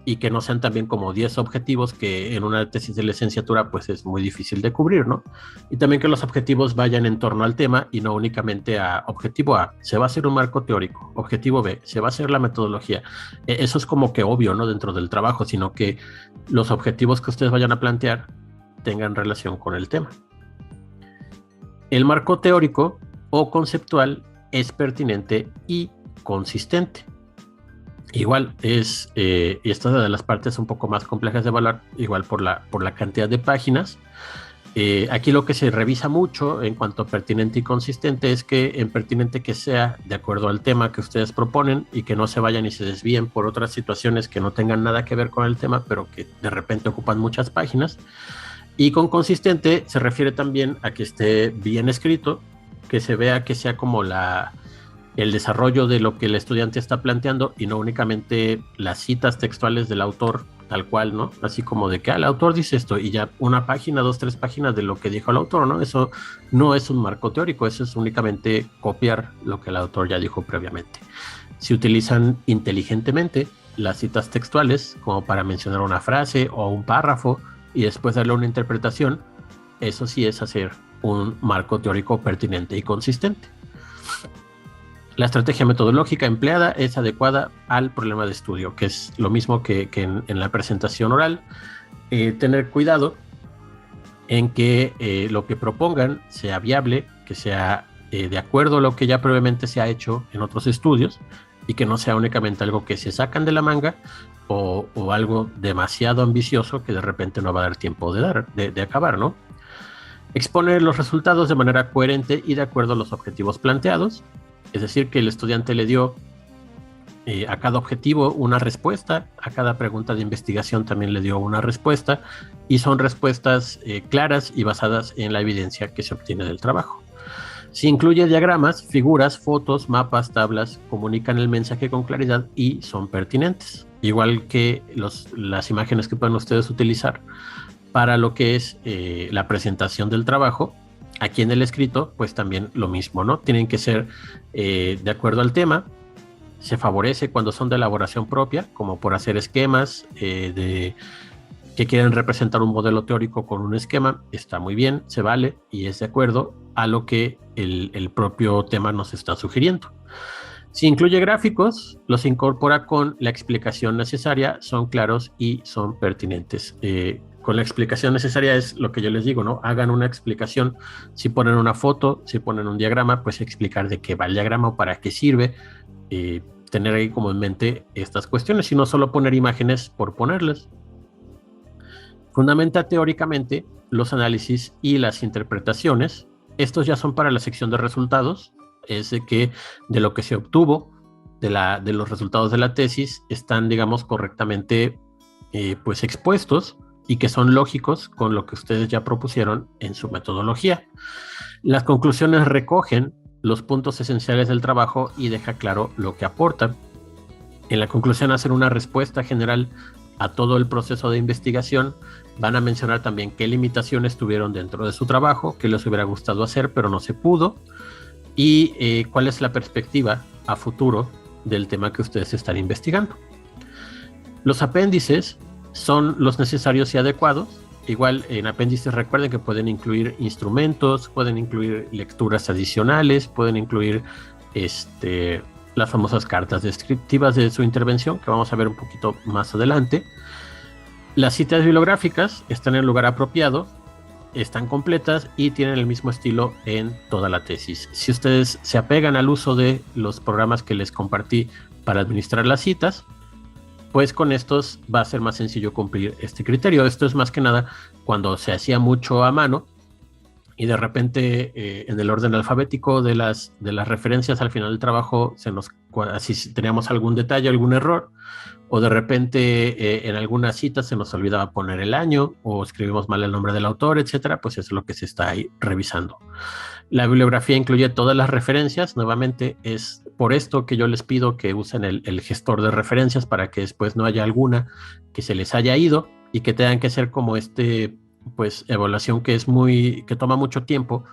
y que no sean también como 10 objetivos que en una tesis de licenciatura pues es muy difícil de cubrir, ¿no? Y también que los objetivos vayan en torno al tema y no únicamente a objetivo A, se va a hacer un marco teórico, objetivo B, se va a hacer la metodología. Eso es como que obvio, ¿no? Dentro del trabajo, sino que los objetivos que ustedes vayan a plantear tengan relación con el tema. El marco teórico o conceptual es pertinente y consistente. Igual es, y esta es de las partes un poco más complejas de evaluar, igual por la cantidad de páginas. Aquí lo que se revisa mucho en cuanto a pertinente y consistente es que en pertinente que sea de acuerdo al tema que ustedes proponen y que no se vayan y se desvíen por otras situaciones que no tengan nada que ver con el tema, pero que de repente ocupan muchas páginas. Y con consistente se refiere también a que esté bien escrito, que se vea que sea como el desarrollo de lo que el estudiante está planteando y no únicamente las citas textuales del autor tal cual, ¿no? Así como de que el autor dice esto y ya una página, 2, 3 páginas de lo que dijo el autor, ¿no? Eso no es un marco teórico, eso es únicamente copiar lo que el autor ya dijo previamente. Se utilizan inteligentemente las citas textuales como para mencionar una frase o un párrafo y después darle una interpretación. Eso sí es hacer un marco teórico pertinente y consistente. La estrategia metodológica empleada es adecuada al problema de estudio, que es lo mismo que en la presentación oral. Tener cuidado en que lo que propongan sea viable, que sea de acuerdo a lo que ya previamente se ha hecho en otros estudios y que no sea únicamente algo que se sacan de la manga o algo demasiado ambicioso que de repente no va a dar tiempo de acabar, ¿no? Exponer los resultados de manera coherente y de acuerdo a los objetivos planteados. Es decir, que el estudiante le dio a cada objetivo una respuesta, a cada pregunta de investigación también le dio una respuesta, y son respuestas claras y basadas en la evidencia que se obtiene del trabajo. Si incluye diagramas, figuras, fotos, mapas, tablas, comunican el mensaje con claridad y son pertinentes. Igual que las imágenes que pueden ustedes utilizar para lo que es la presentación del trabajo. Aquí en el escrito, pues también lo mismo, ¿no? Tienen que ser de acuerdo al tema. Se favorece cuando son de elaboración propia, como por hacer esquemas que quieren representar un modelo teórico con un esquema. Está muy bien, se vale y es de acuerdo a lo que el propio tema nos está sugiriendo. Si incluye gráficos, los incorpora con la explicación necesaria, son claros y son pertinentes. Con la explicación necesaria es lo que yo les digo, ¿no? Hagan una explicación. Si ponen una foto, si ponen un diagrama, pues explicar de qué va el diagrama o para qué sirve. Tener ahí como en mente estas cuestiones y no solo poner imágenes por ponerlas. Fundamenta teóricamente los análisis y las interpretaciones. Estos ya son para la sección de resultados. Es de que de lo que se obtuvo de los resultados de la tesis están, digamos, correctamente pues expuestos y que son lógicos con lo que ustedes ya propusieron en su metodología. Las conclusiones recogen los puntos esenciales del trabajo y deja claro lo que aportan. En la conclusión hacen una respuesta general a todo el proceso de investigación. Van a mencionar también qué limitaciones tuvieron dentro de su trabajo, qué les hubiera gustado hacer pero no se pudo, y cuál es la perspectiva a futuro del tema que ustedes están investigando. Los apéndices son los necesarios y adecuados. Igual en apéndices recuerden que pueden incluir instrumentos, pueden incluir lecturas adicionales, pueden incluir las famosas cartas descriptivas de su intervención, que vamos a ver un poquito más adelante. Las citas bibliográficas están en el lugar apropiado, están completas y tienen el mismo estilo en toda la tesis. Si ustedes se apegan al uso de los programas que les compartí para administrar las citas, pues con estos va a ser más sencillo cumplir este criterio. Esto es más que nada cuando se hacía mucho a mano y de repente en el orden alfabético de las referencias al final del trabajo si teníamos algún detalle, algún error, o de repente en algunas citas se nos olvidaba poner el año o escribimos mal el nombre del autor, etcétera, pues eso es lo que se está ahí revisando. La bibliografía incluye todas las referencias. Nuevamente es por esto que yo les pido que usen el gestor de referencias para que después no haya alguna que se les haya ido y que tengan que hacer como pues evaluación que toma mucho tiempo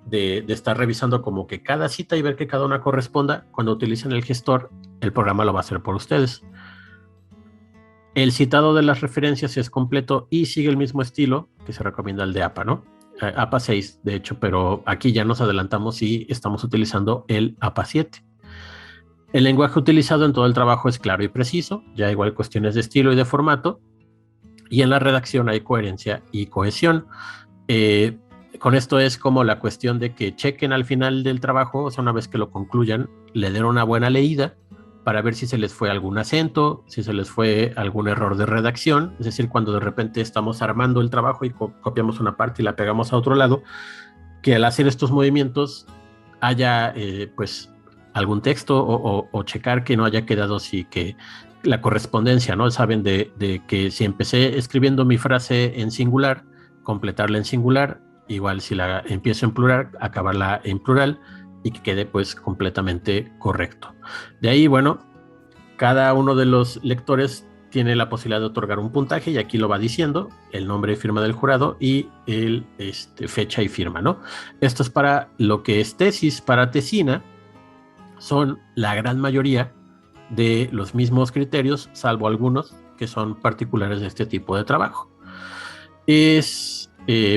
de estar revisando como que cada cita y ver que cada una corresponda. Cuando utilicen el gestor, el programa lo va a hacer por ustedes. El citado de las referencias es completo y sigue el mismo estilo que se recomienda el de APA, ¿no? APA 6, de hecho, pero aquí ya nos adelantamos y estamos utilizando el APA 7. El lenguaje utilizado en todo el trabajo es claro y preciso, ya igual cuestiones de estilo y de formato, y en la redacción hay coherencia y cohesión. Con esto es como la cuestión de que chequen al final del trabajo, o sea, una vez que lo concluyan, le den una buena leída para ver si se les fue algún acento, si se les fue algún error de redacción, es decir, cuando de repente estamos armando el trabajo y copiamos una parte y la pegamos a otro lado, que al hacer estos movimientos haya pues algún texto o checar que no haya quedado así, que la correspondencia, ¿no? Saben de que si empecé escribiendo mi frase en singular, completarla en singular, igual si la empiezo en plural, acabarla en plural y que quede pues completamente correcto. De ahí, bueno, cada uno de los lectores tiene la posibilidad de otorgar un puntaje y aquí lo va diciendo, el nombre y firma del jurado y el fecha y firma, ¿no? Esto es para lo que es tesis. Para tesina son la gran mayoría de los mismos criterios, salvo algunos que son particulares de este tipo de trabajo.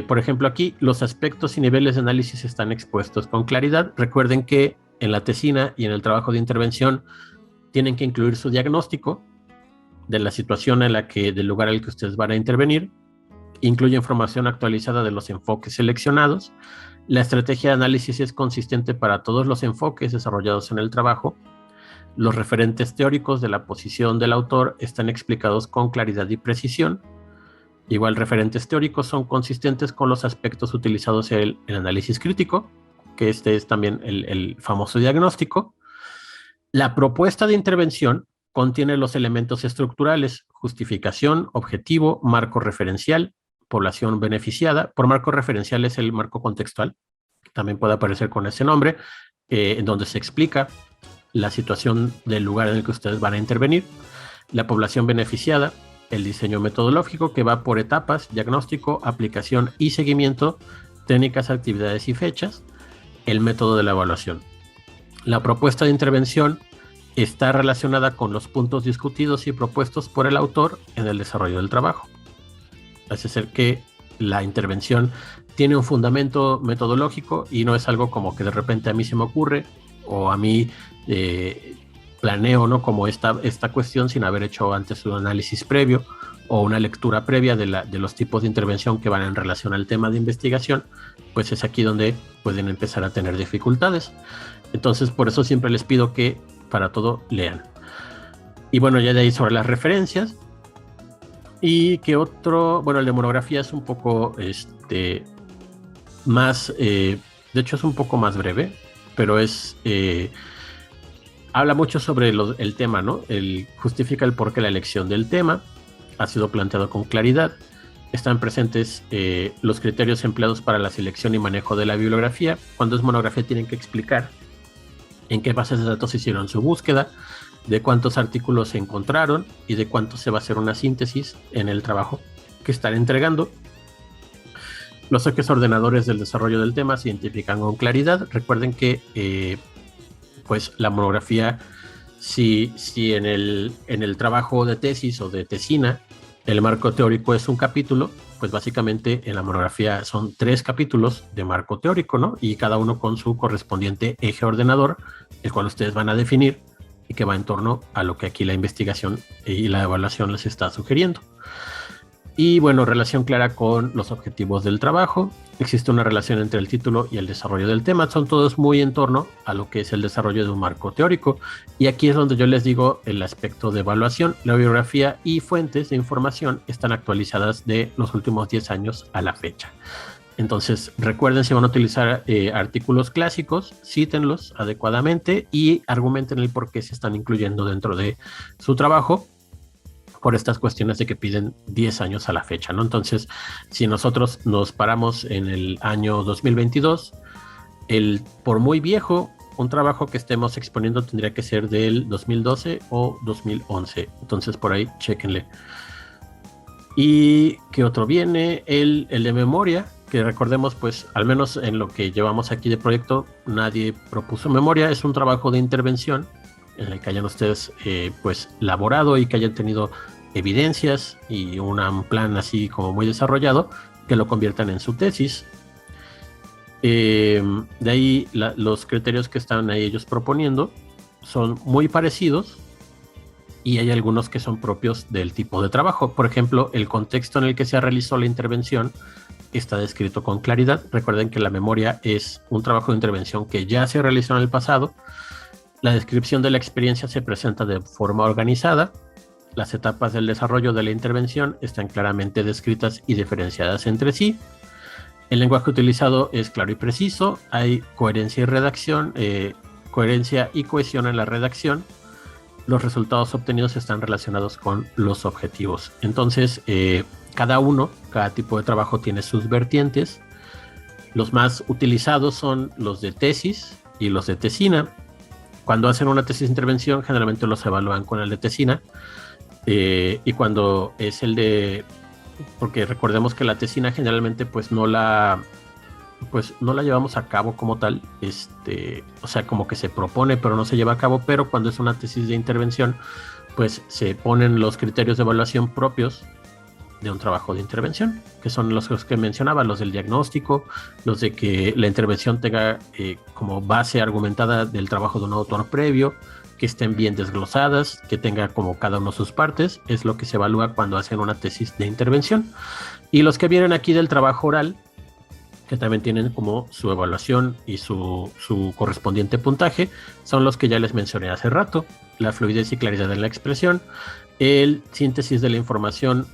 Por ejemplo, aquí los aspectos y niveles de análisis están expuestos con claridad. Recuerden que en la tesina y en el trabajo de intervención tienen que incluir su diagnóstico de la situación en la que, del lugar al que ustedes van a intervenir, incluye información actualizada de los enfoques seleccionados. La estrategia de análisis es consistente para todos los enfoques desarrollados en el trabajo. Los referentes teóricos de la posición del autor están explicados con claridad y precisión. Igual, referentes teóricos son consistentes con los aspectos utilizados en el análisis crítico, que este es también el famoso diagnóstico. La propuesta de intervención contiene los elementos estructurales: justificación, objetivo, marco referencial, población beneficiada. Por marco referencial es el marco contextual, también puede aparecer con ese nombre, en donde se explica la situación del lugar en el que ustedes van a intervenir. La población beneficiada, el diseño metodológico, que va por etapas: diagnóstico, aplicación y seguimiento, técnicas, actividades y fechas. El método de la evaluación. La propuesta de intervención está relacionada con los puntos discutidos y propuestos por el autor en el desarrollo del trabajo. Parece ser que la intervención tiene un fundamento metodológico y no es algo como que de repente a mí se me ocurre o a mí planeo, ¿no? Como esta cuestión sin haber hecho antes un análisis previo o una lectura previa de los tipos de intervención que van en relación al tema de investigación, pues es aquí donde pueden empezar a tener dificultades. Entonces, por eso siempre les pido que para todo lean. Y bueno, ya de ahí sobre las referencias. Y que otro, bueno, el de monografía es un poco más, de hecho es un poco más breve, pero habla mucho sobre el tema, ¿no? Justifica el porqué la elección del tema, ha sido planteado con claridad. Están presentes los criterios empleados para la selección y manejo de la bibliografía. Cuando es monografía tienen que explicar en qué bases de datos hicieron su búsqueda, de cuántos artículos se encontraron y de cuánto se va a hacer una síntesis en el trabajo que están entregando. Los ejes ordenadores del desarrollo del tema se identifican con claridad. Recuerden que pues la monografía, si en el trabajo de tesis o de tesina el marco teórico es un capítulo, pues básicamente en la monografía son 3 capítulos de marco teórico, ¿no? Y cada uno con su correspondiente eje ordenador, el cual ustedes van a definir y que va en torno a lo que aquí la investigación y la evaluación les está sugiriendo. Y bueno, relación clara con los objetivos del trabajo. Existe una relación entre el título y el desarrollo del tema. Son todos muy en torno a lo que es el desarrollo de un marco teórico. Y aquí es donde yo les digo el aspecto de evaluación. La bibliografía y fuentes de información están actualizadas de los últimos 10 años a la fecha. Entonces, recuerden, si van a utilizar artículos clásicos, cítenlos adecuadamente y argumenten el por qué se están incluyendo dentro de su trabajo, por estas cuestiones de que piden 10 años a la fecha, ¿no? Entonces, si nosotros nos paramos en el año 2022, por muy viejo, un trabajo que estemos exponiendo tendría que ser del 2012 o 2011. Entonces, por ahí, chéquenle. ¿Y qué otro viene? El de memoria, que recordemos, pues, al menos en lo que llevamos aquí de proyecto, nadie propuso memoria. Es un trabajo de intervención en el que hayan ustedes pues laborado y que hayan tenido evidencias y un plan así como muy desarrollado que lo conviertan en su tesis. De ahí los criterios que están ahí ellos proponiendo son muy parecidos y hay algunos que son propios del tipo de trabajo. Por ejemplo, el contexto en el que se realizó la intervención está descrito con claridad. Recuerden que la memoria es un trabajo de intervención que ya se realizó en el pasado. La descripción de la experiencia se presenta de forma organizada. Las etapas del desarrollo de la intervención están claramente descritas y diferenciadas entre sí. El lenguaje utilizado es claro y preciso. Hay coherencia y redacción, coherencia y cohesión en la redacción. Los resultados obtenidos están relacionados con los objetivos. Entonces, cada tipo de trabajo tiene sus vertientes. Los más utilizados son los de tesis y los de tesina. Cuando hacen una tesis de intervención, generalmente los evalúan con el de tesina. Y cuando es el de... Porque recordemos que la tesina generalmente pues no la llevamos a cabo como tal, o sea, como que se propone pero no se lleva a cabo, pero cuando es una tesis de intervención, pues se ponen los criterios de evaluación propios de un trabajo de intervención, que son los que mencionaba, los del diagnóstico, los de que la intervención tenga como base argumentada del trabajo de un autor previo, que estén bien desglosadas, que tenga como cada uno sus partes, es lo que se evalúa cuando hacen una tesis de intervención. Y los que vienen aquí del trabajo oral, que también tienen como su evaluación y su correspondiente puntaje, son los que ya les mencioné hace rato: la fluidez y claridad en la expresión, el síntesis de la información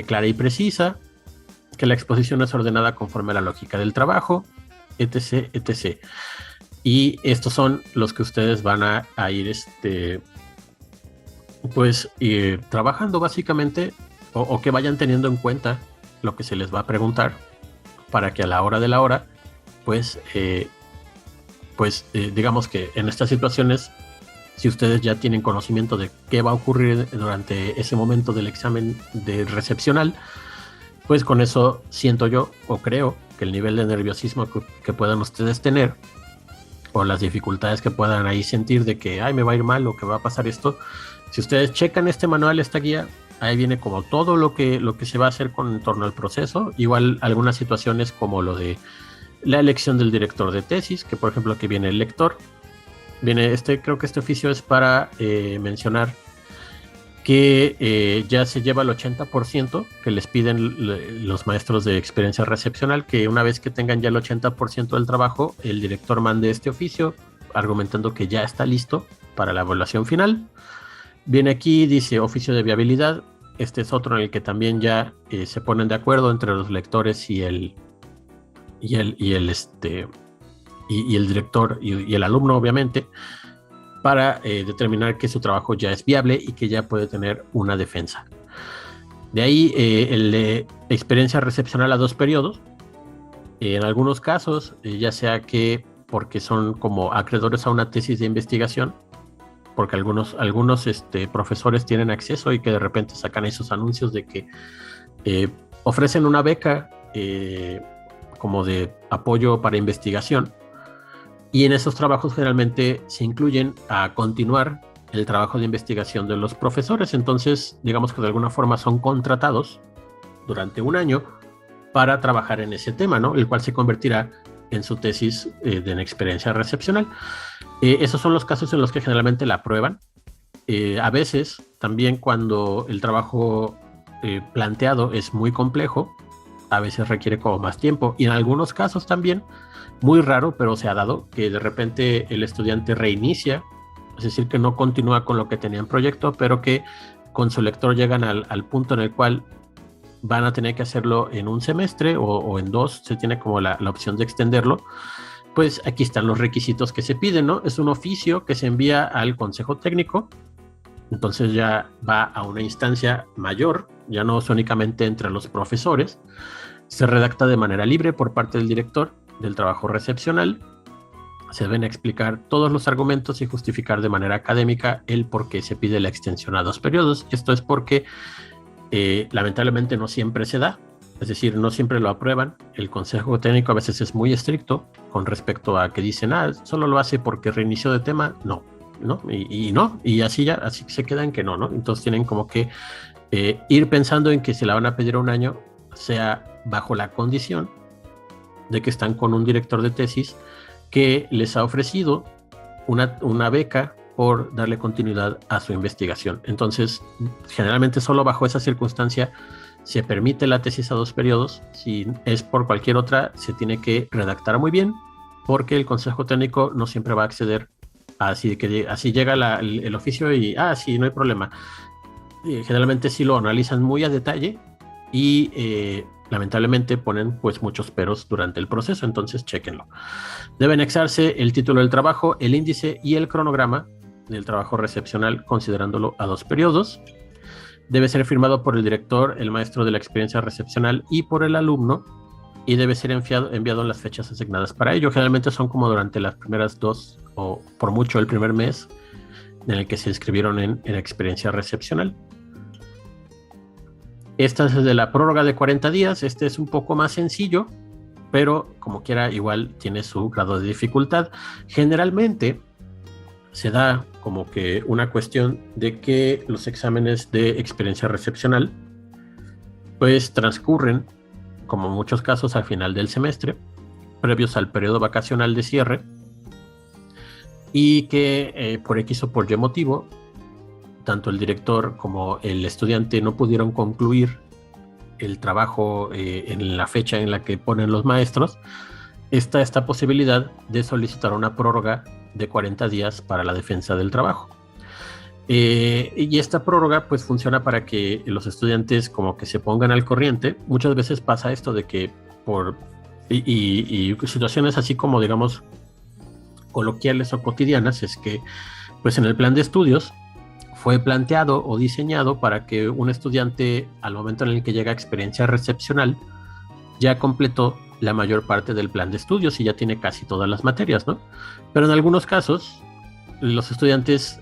clara y precisa, que la exposición es ordenada conforme a la lógica del trabajo, etc., etc. Y estos son los que ustedes van a ir trabajando básicamente, o que vayan teniendo en cuenta lo que se les va a preguntar, para que a la hora de la hora, digamos que en estas situaciones, si ustedes ya tienen conocimiento de qué va a ocurrir durante ese momento del examen de recepcional, pues con eso siento yo o creo que el nivel de nerviosismo que puedan ustedes tener, o las dificultades que puedan ahí sentir de que me va a ir mal o que va a pasar esto, si ustedes checan este manual, esta guía, ahí viene como todo lo que se va a hacer en torno al proceso. Igual algunas situaciones como lo de la elección del director de tesis, que por ejemplo aquí viene el lector. Viene creo que este oficio es para mencionar que ya se lleva el 80% que les piden los maestros de experiencia recepcional, que una vez que tengan ya el 80% del trabajo, el director mande este oficio argumentando que ya está listo para la evaluación final. Viene aquí, dice oficio de viabilidad. Este es otro en el que también ya se ponen de acuerdo entre los lectores y el director y el alumno, obviamente, para determinar que su trabajo ya es viable y que ya puede tener una defensa. De ahí el de experiencia recepcional a 2 periodos. En algunos casos, ya sea que porque son como acreedores a una tesis de investigación, porque algunos profesores tienen acceso y que de repente sacan esos anuncios de que ofrecen una beca como de apoyo para investigación, y en esos trabajos generalmente se incluyen a continuar el trabajo de investigación de los profesores. Entonces, digamos que de alguna forma son contratados durante un año para trabajar en ese tema, ¿no? El cual se convertirá en su tesis de experiencia recepcional. Esos son los casos en los que generalmente la aprueban. A veces, también cuando el trabajo planteado es muy complejo, a veces requiere como más tiempo. Y en algunos casos también, muy raro, pero se ha dado, que de repente el estudiante reinicia, es decir, que no continúa con lo que tenía en proyecto, pero que con su lector llegan al punto en el cual van a tener que hacerlo en un semestre o en 2, se tiene como la opción de extenderlo. Pues aquí están los requisitos que se piden, ¿no? Es un oficio que se envía al consejo técnico, entonces ya va a una instancia mayor, ya no es únicamente entre los profesores. Se redacta de manera libre por parte del director del trabajo recepcional. Se deben explicar todos los argumentos y justificar de manera académica el por qué se pide la extensión a 2 periodos. Esto es porque lamentablemente no siempre se da, es decir, no siempre lo aprueban. El consejo técnico a veces es muy estricto con respecto a que dicen, solo lo hace porque reinició de tema. No, y así se quedan que no. Entonces tienen como que Ir pensando en que se la van a pedir a un año sea bajo la condición de que están con un director de tesis que les ha ofrecido una beca por darle continuidad a su investigación. Entonces, generalmente solo bajo esa circunstancia se permite la tesis a 2 periodos. Si es por cualquier otra, se tiene que redactar muy bien, porque el consejo técnico no siempre va a acceder a así llega el oficio y, sí, no hay problema. Generalmente sí lo analizan muy a detalle y lamentablemente ponen pues muchos peros durante el proceso, entonces chéquenlo. Debe anexarse el título del trabajo, el índice y el cronograma del trabajo recepcional, considerándolo a 2 periodos. Debe ser firmado por el director, el maestro de la experiencia recepcional y por el alumno, y debe ser enviado en las fechas asignadas para ello. Generalmente son como durante las primeras 2 o por mucho el primer mes en el que se inscribieron en experiencia recepcional. Esta es de la prórroga de 40 días. Este es un poco más sencillo, pero como quiera igual tiene su grado de dificultad. Generalmente se da como que una cuestión de que los exámenes de experiencia recepcional pues transcurren, como en muchos casos, al final del semestre, previos al periodo vacacional de cierre, y que por X o por Y motivo, tanto el director como el estudiante no pudieron concluir el trabajo en la fecha en la que ponen los maestros. Está esta posibilidad de solicitar una prórroga de 40 días para la defensa del trabajo. Y esta prórroga pues funciona para que los estudiantes como que se pongan al corriente. Muchas veces pasa esto de que y situaciones así como digamos coloquiales o cotidianas, es que pues en el plan de estudios fue planteado o diseñado para que un estudiante al momento en el que llega a experiencia recepcional ya completó la mayor parte del plan de estudios y ya tiene casi todas las materias, ¿no? Pero en algunos casos los estudiantes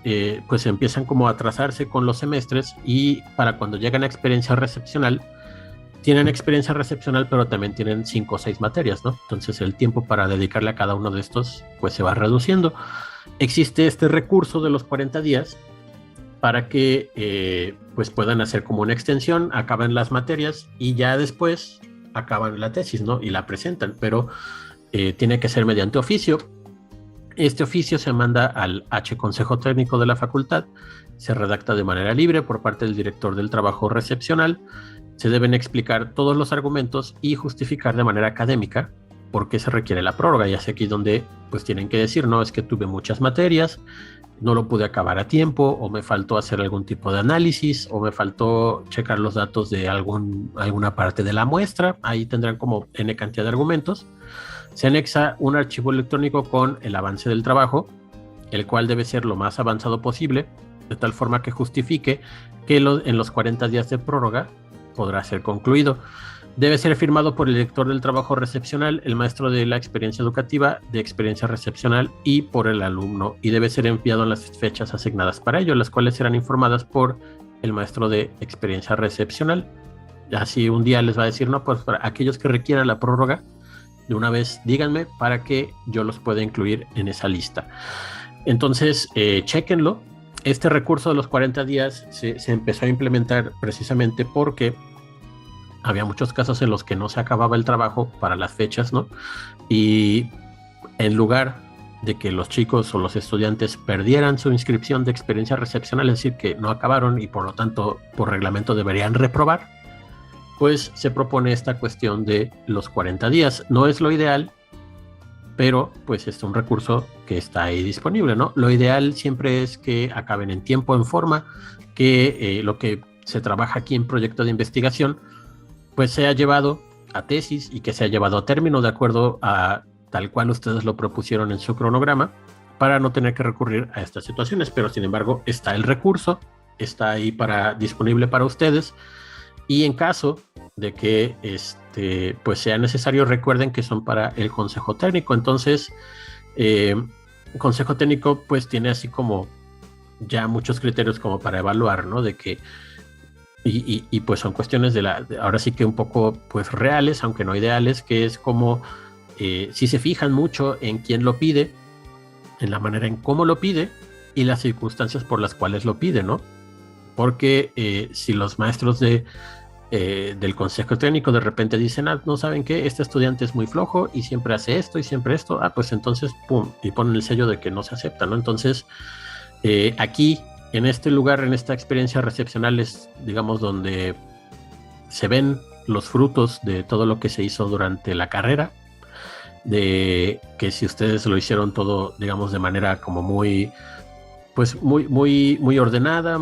pues empiezan como a atrasarse con los semestres, y para cuando llegan a experiencia recepcional tienen experiencia recepcional pero también tienen 5 o 6 materias, ¿no? Entonces el tiempo para dedicarle a cada uno de estos pues se va reduciendo. Existe este recurso de los 40 días para que pues puedan hacer como una extensión, acaban las materias y ya después acaban la tesis, ¿no? Y la presentan, pero tiene que ser mediante oficio. Este oficio se manda al Consejo Técnico de la facultad, se redacta de manera libre por parte del director del trabajo recepcional, se deben explicar todos los argumentos y justificar de manera académica por qué se requiere la prórroga. Y es aquí donde pues tienen que decir, no, es que tuve muchas materias, no lo pude acabar a tiempo, o me faltó hacer algún tipo de análisis, o me faltó checar los datos de alguna parte de la muestra. Ahí tendrán como N cantidad de argumentos. Se anexa un archivo electrónico con el avance del trabajo, el cual debe ser lo más avanzado posible, de tal forma que justifique que en los 40 días de prórroga podrá ser concluido. Debe ser firmado por el director del trabajo recepcional, el maestro de la experiencia educativa de experiencia recepcional y por el alumno, y debe ser enviado en las fechas asignadas para ello, las cuales serán informadas por el maestro de experiencia recepcional. Así un día les va a decir, no, pues para aquellos que requieran la prórroga, de una vez díganme para que yo los pueda incluir en esa lista. Entonces, chéquenlo. Este recurso de los 40 días se empezó a implementar precisamente porque había muchos casos en los que no se acababa el trabajo para las fechas, ¿no? Y en lugar de que los chicos o los estudiantes perdieran su inscripción de experiencia recepcional, es decir, que no acabaron y por lo tanto por reglamento deberían reprobar, pues se propone esta cuestión de los 40 días. No es lo ideal, pero pues es un recurso que está ahí disponible, ¿no? Lo ideal siempre es que acaben en tiempo, en forma, que lo que se trabaja aquí en proyecto de investigación pues sea llevado a tesis y que sea llevado a término de acuerdo a tal cual ustedes lo propusieron en su cronograma, para no tener que recurrir a estas situaciones. Pero sin embargo está el recurso, está ahí disponible para ustedes, y en caso de que pues sea necesario, recuerden que son para el consejo técnico. Entonces el consejo técnico pues tiene así como ya muchos criterios como para evaluar, ¿no? De que y pues son cuestiones ahora sí que un poco pues reales, aunque no ideales, que es como si se fijan mucho en quién lo pide, en la manera en cómo lo pide y las circunstancias por las cuales lo pide, ¿no? porque si los maestros del consejo técnico de repente dicen, no saben qué, este estudiante es muy flojo y siempre hace esto y siempre esto, pues entonces, pum, y ponen el sello de que no se acepta, ¿no? Entonces, aquí, en este lugar, en esta experiencia recepcional es, digamos, donde se ven los frutos de todo lo que se hizo durante la carrera, de que si ustedes lo hicieron todo, digamos, de manera como muy, pues muy ordenada,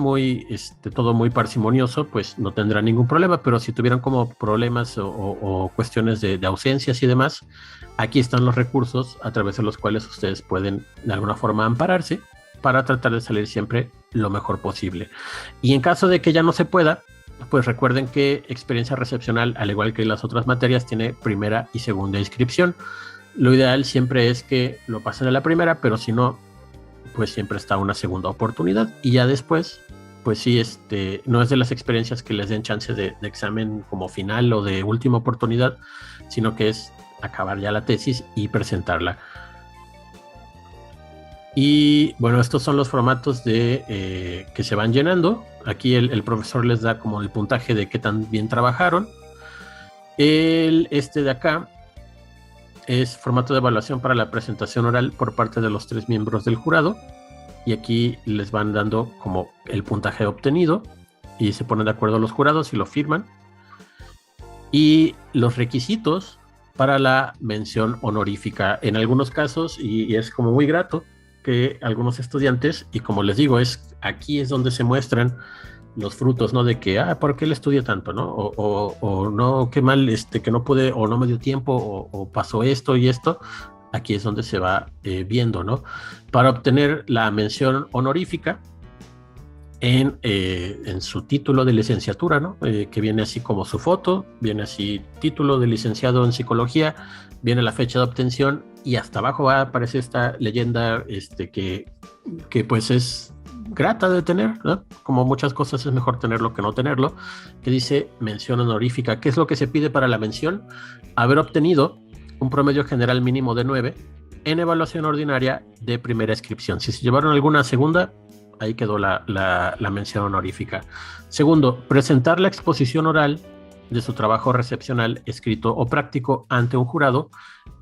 todo muy parsimonioso, pues no tendrá ningún problema, pero si tuvieran como problemas o cuestiones de ausencias y demás, aquí están los recursos a través de los cuales ustedes pueden de alguna forma ampararse para tratar de salir siempre lo mejor posible. Y en caso de que ya no se pueda, pues recuerden que experiencia recepcional, al igual que las otras materias, tiene primera y segunda inscripción. Lo ideal siempre es que lo pasen a la primera, pero si no, pues siempre está una segunda oportunidad. Y ya después, pues sí, no es de las experiencias que les den chance de examen como final o de última oportunidad, sino que es acabar ya la tesis y presentarla. Y bueno, estos son los formatos que se van llenando. Aquí el profesor les da como el puntaje de qué tan bien trabajaron. De acá es formato de evaluación para la presentación oral por parte de los 3 miembros del jurado. Y aquí les van dando como el puntaje obtenido y se ponen de acuerdo los jurados y lo firman. Y los requisitos para la mención honorífica. En algunos casos, y es como muy grato, que algunos estudiantes, y como les digo, aquí es donde se muestran los frutos, ¿no? De que, ¿por qué él estudia tanto, no? O no, qué mal, que no pude, o no me dio tiempo, o pasó esto y esto. Aquí es donde se va viendo, ¿no? Para obtener la mención honorífica en su título de licenciatura, ¿no? Que viene así como su foto, viene así título de licenciado en psicología, viene la fecha de obtención y hasta abajo va a aparecer esta leyenda que pues es grata de tener, ¿no? Como muchas cosas es mejor tenerlo que no tenerlo, que dice mención honorífica. ¿Qué es lo que se pide para la mención? Haber obtenido un promedio general mínimo de 9 en evaluación ordinaria de primera inscripción. Si se llevaron alguna segunda, ahí quedó la mención honorífica. Segundo, presentar la exposición oral de su trabajo recepcional, escrito o práctico ante un jurado,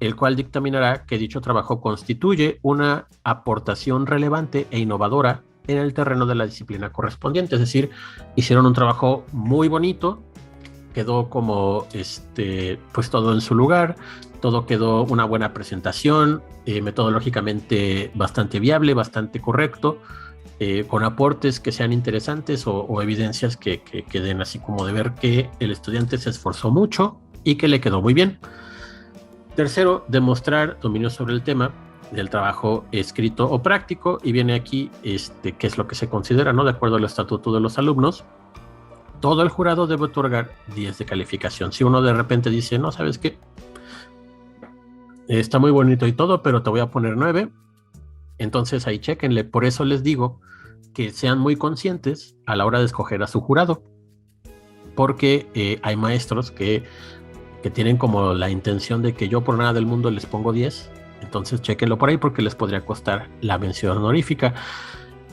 el cual dictaminará que dicho trabajo constituye una aportación relevante e innovadora en el terreno de la disciplina correspondiente. Es decir, hicieron un trabajo muy bonito, quedó como pues todo en su lugar, todo quedó una buena presentación, metodológicamente bastante viable, bastante correcto, con aportes que sean interesantes o evidencias que den así como de ver que el estudiante se esforzó mucho y que le quedó muy bien. Tercero, demostrar dominio sobre el tema del trabajo escrito o práctico, y viene aquí qué es lo que se considera, ¿no? De acuerdo al estatuto de los alumnos. Todo el jurado debe otorgar 10 de calificación. Si uno de repente dice, no, ¿sabes qué? Está muy bonito y todo, pero te voy a poner 9, entonces ahí chéquenle. Por eso les digo que sean muy conscientes a la hora de escoger a su jurado, porque hay maestros que tienen como la intención de que yo por nada del mundo les pongo 10, entonces chéquenlo por ahí porque les podría costar la mención honorífica.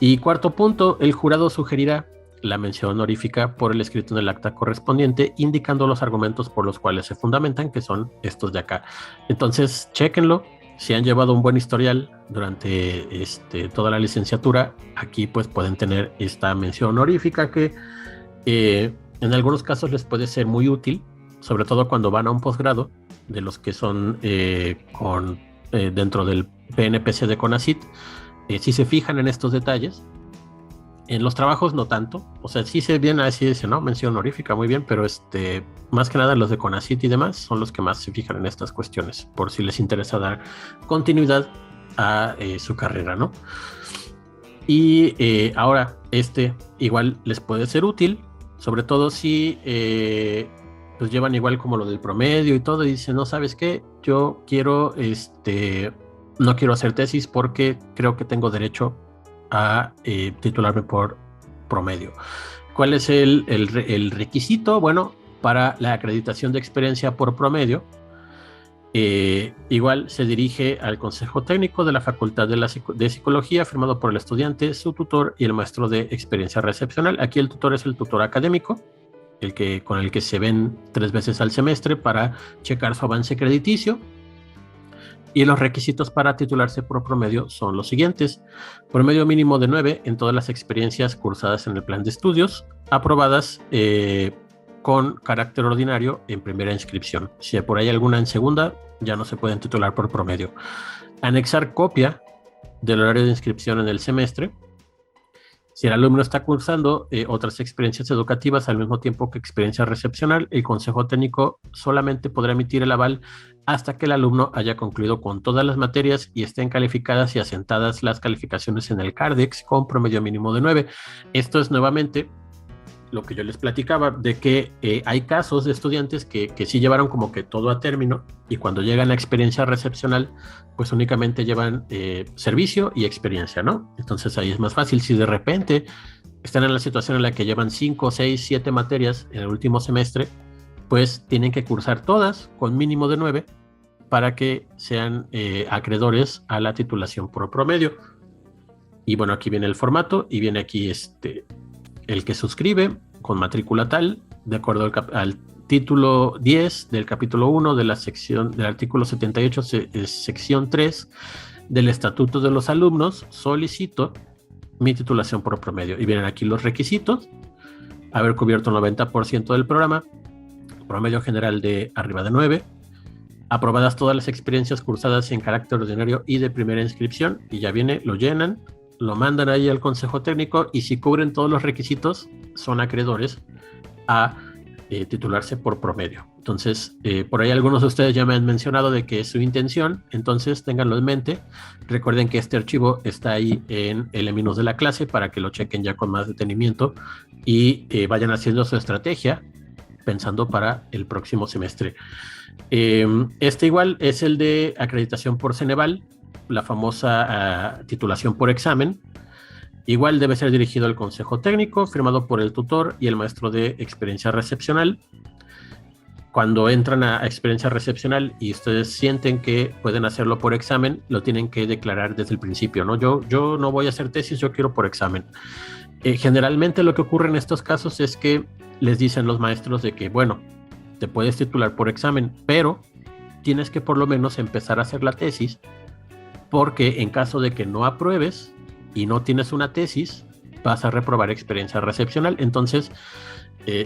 Y cuarto punto, el jurado sugerirá la mención honorífica por el escrito en el acta correspondiente, indicando los argumentos por los cuales se fundamentan, que son estos de acá. Entonces, chéquenlo. Si han llevado un buen historial durante toda la licenciatura, aquí pues pueden tener esta mención honorífica que en algunos casos les puede ser muy útil, sobre todo cuando van a un posgrado, de los que son dentro del PNPC de CONACYT. Si se fijan en estos detalles, en los trabajos no tanto, o sea, sí se viene así, dice, no, mención honorífica, muy bien, pero más que nada los de CONACYT y demás son los que más se fijan en estas cuestiones, por si les interesa dar continuidad a su carrera, ¿no? Y ahora, igual les puede ser útil, sobre todo si pues llevan igual como lo del promedio y todo, y dicen, no, ¿sabes qué? Yo quiero, no quiero hacer tesis porque creo que tengo derecho a titularme por promedio. ¿Cuál es el requisito? Bueno, para la acreditación de experiencia por promedio, Igual se dirige al consejo técnico de la Facultad de Psicología, firmado por el estudiante, su tutor y el maestro de experiencia recepcional. Aquí el tutor es el tutor académico, con el que se ven 3 veces al semestre para checar su avance crediticio. Y los requisitos para titularse por promedio son los siguientes: promedio mínimo de 9 en todas las experiencias cursadas en el plan de estudios, aprobadas con carácter ordinario en primera inscripción. Si por ahí alguna en segunda, ya no se pueden titular por promedio. Anexar copia del horario de inscripción en el semestre. Si el alumno está cursando otras experiencias educativas al mismo tiempo que experiencia recepcional, el consejo técnico solamente podrá emitir el aval hasta que el alumno haya concluido con todas las materias y estén calificadas y asentadas las calificaciones en el Cardex con promedio mínimo de 9. Esto es nuevamente lo que yo les platicaba, de que hay casos de estudiantes que sí llevaron como que todo a término, y cuando llegan a experiencia recepcional, pues únicamente llevan servicio y experiencia, ¿no? Entonces ahí es más fácil. Si de repente están en la situación en la que llevan 5, 6, 7 materias en el último semestre, pues tienen que cursar todas con mínimo de 9 para que sean acreedores a la titulación por promedio. Y bueno, aquí viene el formato y viene aquí el que suscribe con matrícula tal, de acuerdo al título 10 del capítulo 1 de la sección del artículo 78, sección 3 del Estatuto de los Alumnos, solicito mi titulación por promedio. Y vienen aquí los requisitos: haber cubierto el 90% del programa, promedio general de arriba de 9, aprobadas todas las experiencias cursadas en carácter ordinario y de primera inscripción, y ya viene, lo llenan, lo mandan ahí al consejo técnico, y si cubren todos los requisitos, son acreedores a titularse por promedio. Entonces, por ahí algunos de ustedes ya me han mencionado de que es su intención, entonces ténganlo en mente. Recuerden que este archivo está ahí en el menú de la clase para que lo chequen ya con más detenimiento y vayan haciendo su estrategia pensando para el próximo semestre. Este igual es el de acreditación por Ceneval, la famosa titulación por examen. Igual debe ser dirigido al consejo técnico, firmado por el tutor y el maestro de experiencia recepcional. Cuando entran a experiencia recepcional y ustedes sienten que pueden hacerlo por examen, lo tienen que declarar desde el principio, ¿no? Yo no voy a hacer tesis, yo quiero por examen. Generalmente lo que ocurre en estos casos es que les dicen los maestros de que, bueno, te puedes titular por examen, pero tienes que por lo menos empezar a hacer la tesis, porque en caso de que no apruebes y no tienes una tesis, vas a reprobar experiencia recepcional. Entonces,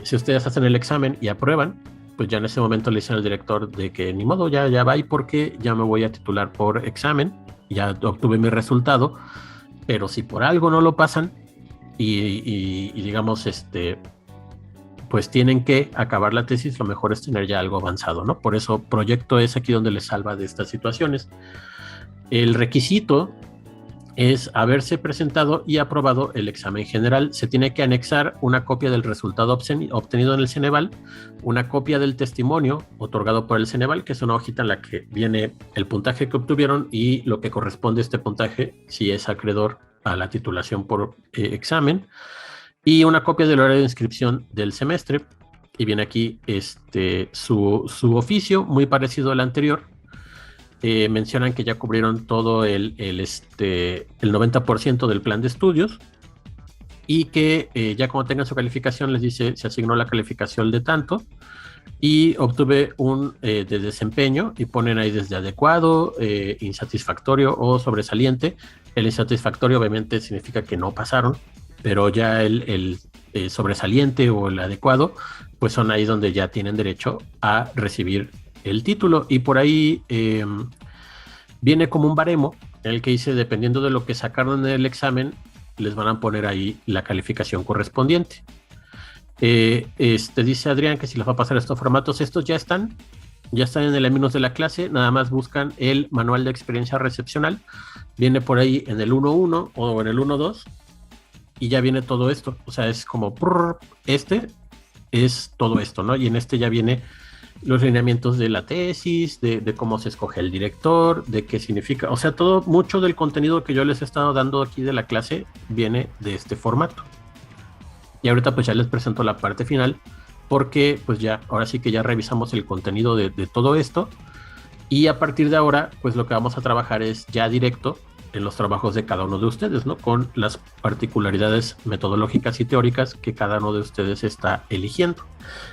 si ustedes hacen el examen y aprueban, pues ya en ese momento le dicen al director de que ni modo, ya va, y porque ya me voy a titular por examen, ya obtuve mi resultado. Pero si por algo no lo pasan y digamos, pues tienen que acabar la tesis, lo mejor es tener ya algo avanzado, ¿no? Por eso Proyecto es aquí donde les salva de estas situaciones. El requisito es haberse presentado y aprobado el examen general. Se tiene que anexar una copia del resultado obtenido en el Ceneval, una copia del testimonio otorgado por el Ceneval, que es una hojita en la que viene el puntaje que obtuvieron y lo que corresponde a este puntaje si es acreedor a la titulación por examen, y una copia del horario de inscripción del semestre. Y viene aquí su oficio, muy parecido al anterior. Mencionan que ya cubrieron todo el 90% del plan de estudios, y que ya cuando tengan su calificación les dice: se asignó la calificación de tanto y obtuve un de desempeño, y ponen ahí desde adecuado, insatisfactorio o sobresaliente. El insatisfactorio obviamente significa que no pasaron, pero ya el sobresaliente o el adecuado, pues son ahí donde ya tienen derecho a recibir el título. Y por ahí viene como un baremo en el que dice, dependiendo de lo que sacaron en el examen, les van a poner ahí la calificación correspondiente. Dice Adrián que si les va a pasar estos formatos, estos ya están en el menú de la clase. Nada más buscan el manual de experiencia recepcional, viene por ahí en el 1.1 o en el 1.2, y ya viene todo esto. O sea, es como es todo esto, ¿no? Y en ya viene los lineamientos de la tesis, de cómo se escoge el director, de qué significa, o sea, mucho del contenido que yo les he estado dando aquí de la clase viene de este formato. Y ahorita pues ya les presento la parte final, porque pues ya, ahora sí que ya revisamos el contenido de todo esto, Y a partir de ahora, pues lo que vamos a trabajar es ya directo en los trabajos de cada uno de ustedes, ¿no? Con las particularidades metodológicas y teóricas que cada uno de ustedes está eligiendo.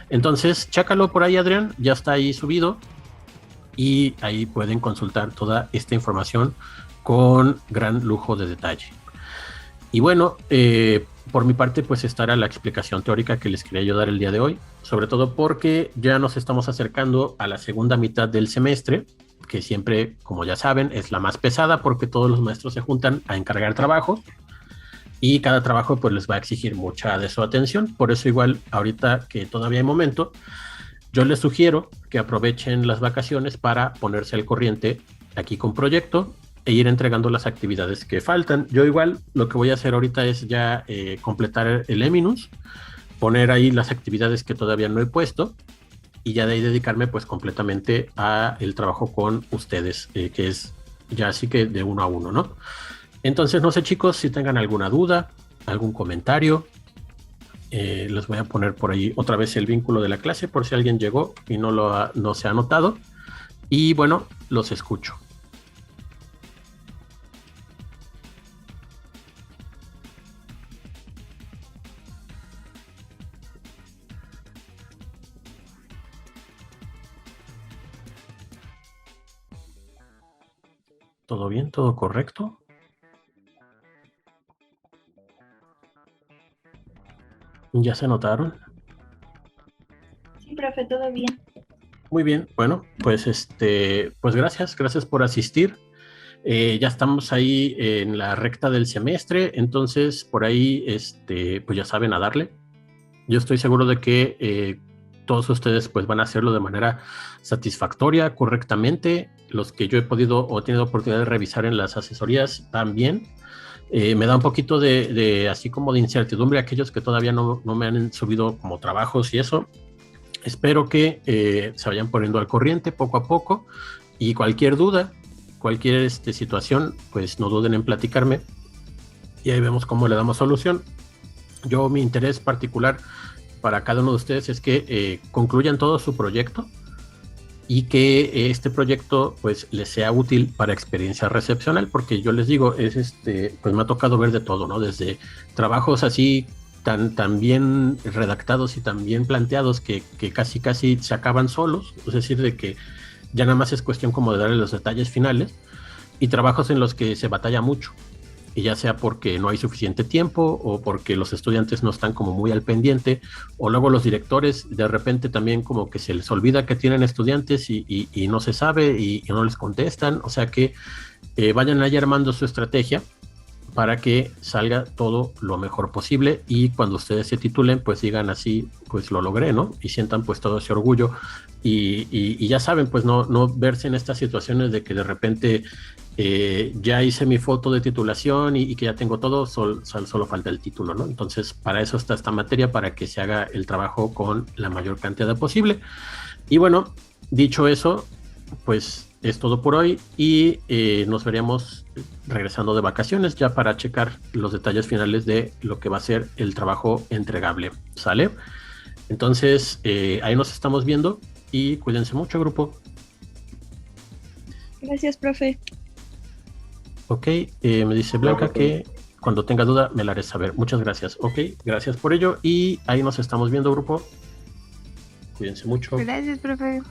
Entonces, chácalo por ahí, Adrián, ya está ahí subido y ahí pueden consultar toda esta información con gran lujo de detalle. Y bueno, por mi parte, pues estará la explicación teórica que les quería yo dar el día de hoy, sobre todo porque ya nos estamos acercando a la segunda mitad del semestre, que siempre, como ya saben, es la más pesada porque todos los maestros se juntan a encargar trabajos y cada trabajo pues les va a exigir mucha de su atención. Por eso igual ahorita que todavía hay momento, yo les sugiero que aprovechen las vacaciones para ponerse al corriente aquí con proyecto e ir entregando las actividades que faltan. Yo igual lo que voy a hacer ahorita es ya completar el Eminus, poner ahí las actividades que todavía no he puesto y ya de ahí dedicarme pues completamente a el trabajo con ustedes, que es ya así que de uno a uno, ¿no? Entonces no sé chicos si tengan alguna duda, algún comentario. Les voy a poner por ahí otra vez el vínculo de la clase por si alguien llegó y no se ha anotado. Y bueno, los escucho. ¿Todo bien? ¿Todo correcto? ¿Ya se anotaron? Sí, profe, todo bien. Muy bien, bueno, pues pues gracias por asistir. Ya estamos ahí en la recta del semestre, entonces por ahí, pues ya saben a darle. Yo estoy seguro de que todos ustedes pues van a hacerlo de manera satisfactoria, correctamente. Los que yo he podido o tenido oportunidad de revisar en las asesorías también. Me da un poquito de así como de incertidumbre aquellos que todavía no me han subido como trabajos y eso. Espero que se vayan poniendo al corriente poco a poco y cualquier duda, cualquier situación, pues no duden en platicarme y ahí vemos cómo le damos solución. Yo, mi interés particular para cada uno de ustedes es que concluyan todo su proyecto y que este proyecto pues les sea útil para experiencia recepcional, porque yo les digo, pues me ha tocado ver de todo, ¿no? Desde trabajos así tan bien redactados y tan bien planteados que casi se acaban solos, es decir, de que ya nada más es cuestión como de darle los detalles finales, y trabajos en los que se batalla mucho, y ya sea porque no hay suficiente tiempo o porque los estudiantes no están como muy al pendiente, o luego los directores de repente también como que se les olvida que tienen estudiantes y no se sabe y no les contestan, o sea que vayan ahí armando su estrategia para que salga todo lo mejor posible y cuando ustedes se titulen pues digan así, pues lo logré, ¿no? Y sientan pues todo ese orgullo y ya saben, pues no verse en estas situaciones de que de repente ya hice mi foto de titulación y que ya tengo todo, solo falta el título, ¿no? Entonces para eso está esta materia, para que se haga el trabajo con la mayor cantidad posible. Y bueno, dicho eso, pues es todo por hoy y nos veremos regresando de vacaciones ya para checar los detalles finales de lo que va a ser el trabajo entregable. ¿Sale? Entonces, ahí nos estamos viendo y cuídense mucho, grupo. Gracias, profe. Ok, me dice Blanca que cuando tenga duda me la haré saber. Muchas gracias. Ok, gracias por ello y ahí nos estamos viendo, grupo. Cuídense mucho. Gracias, profe.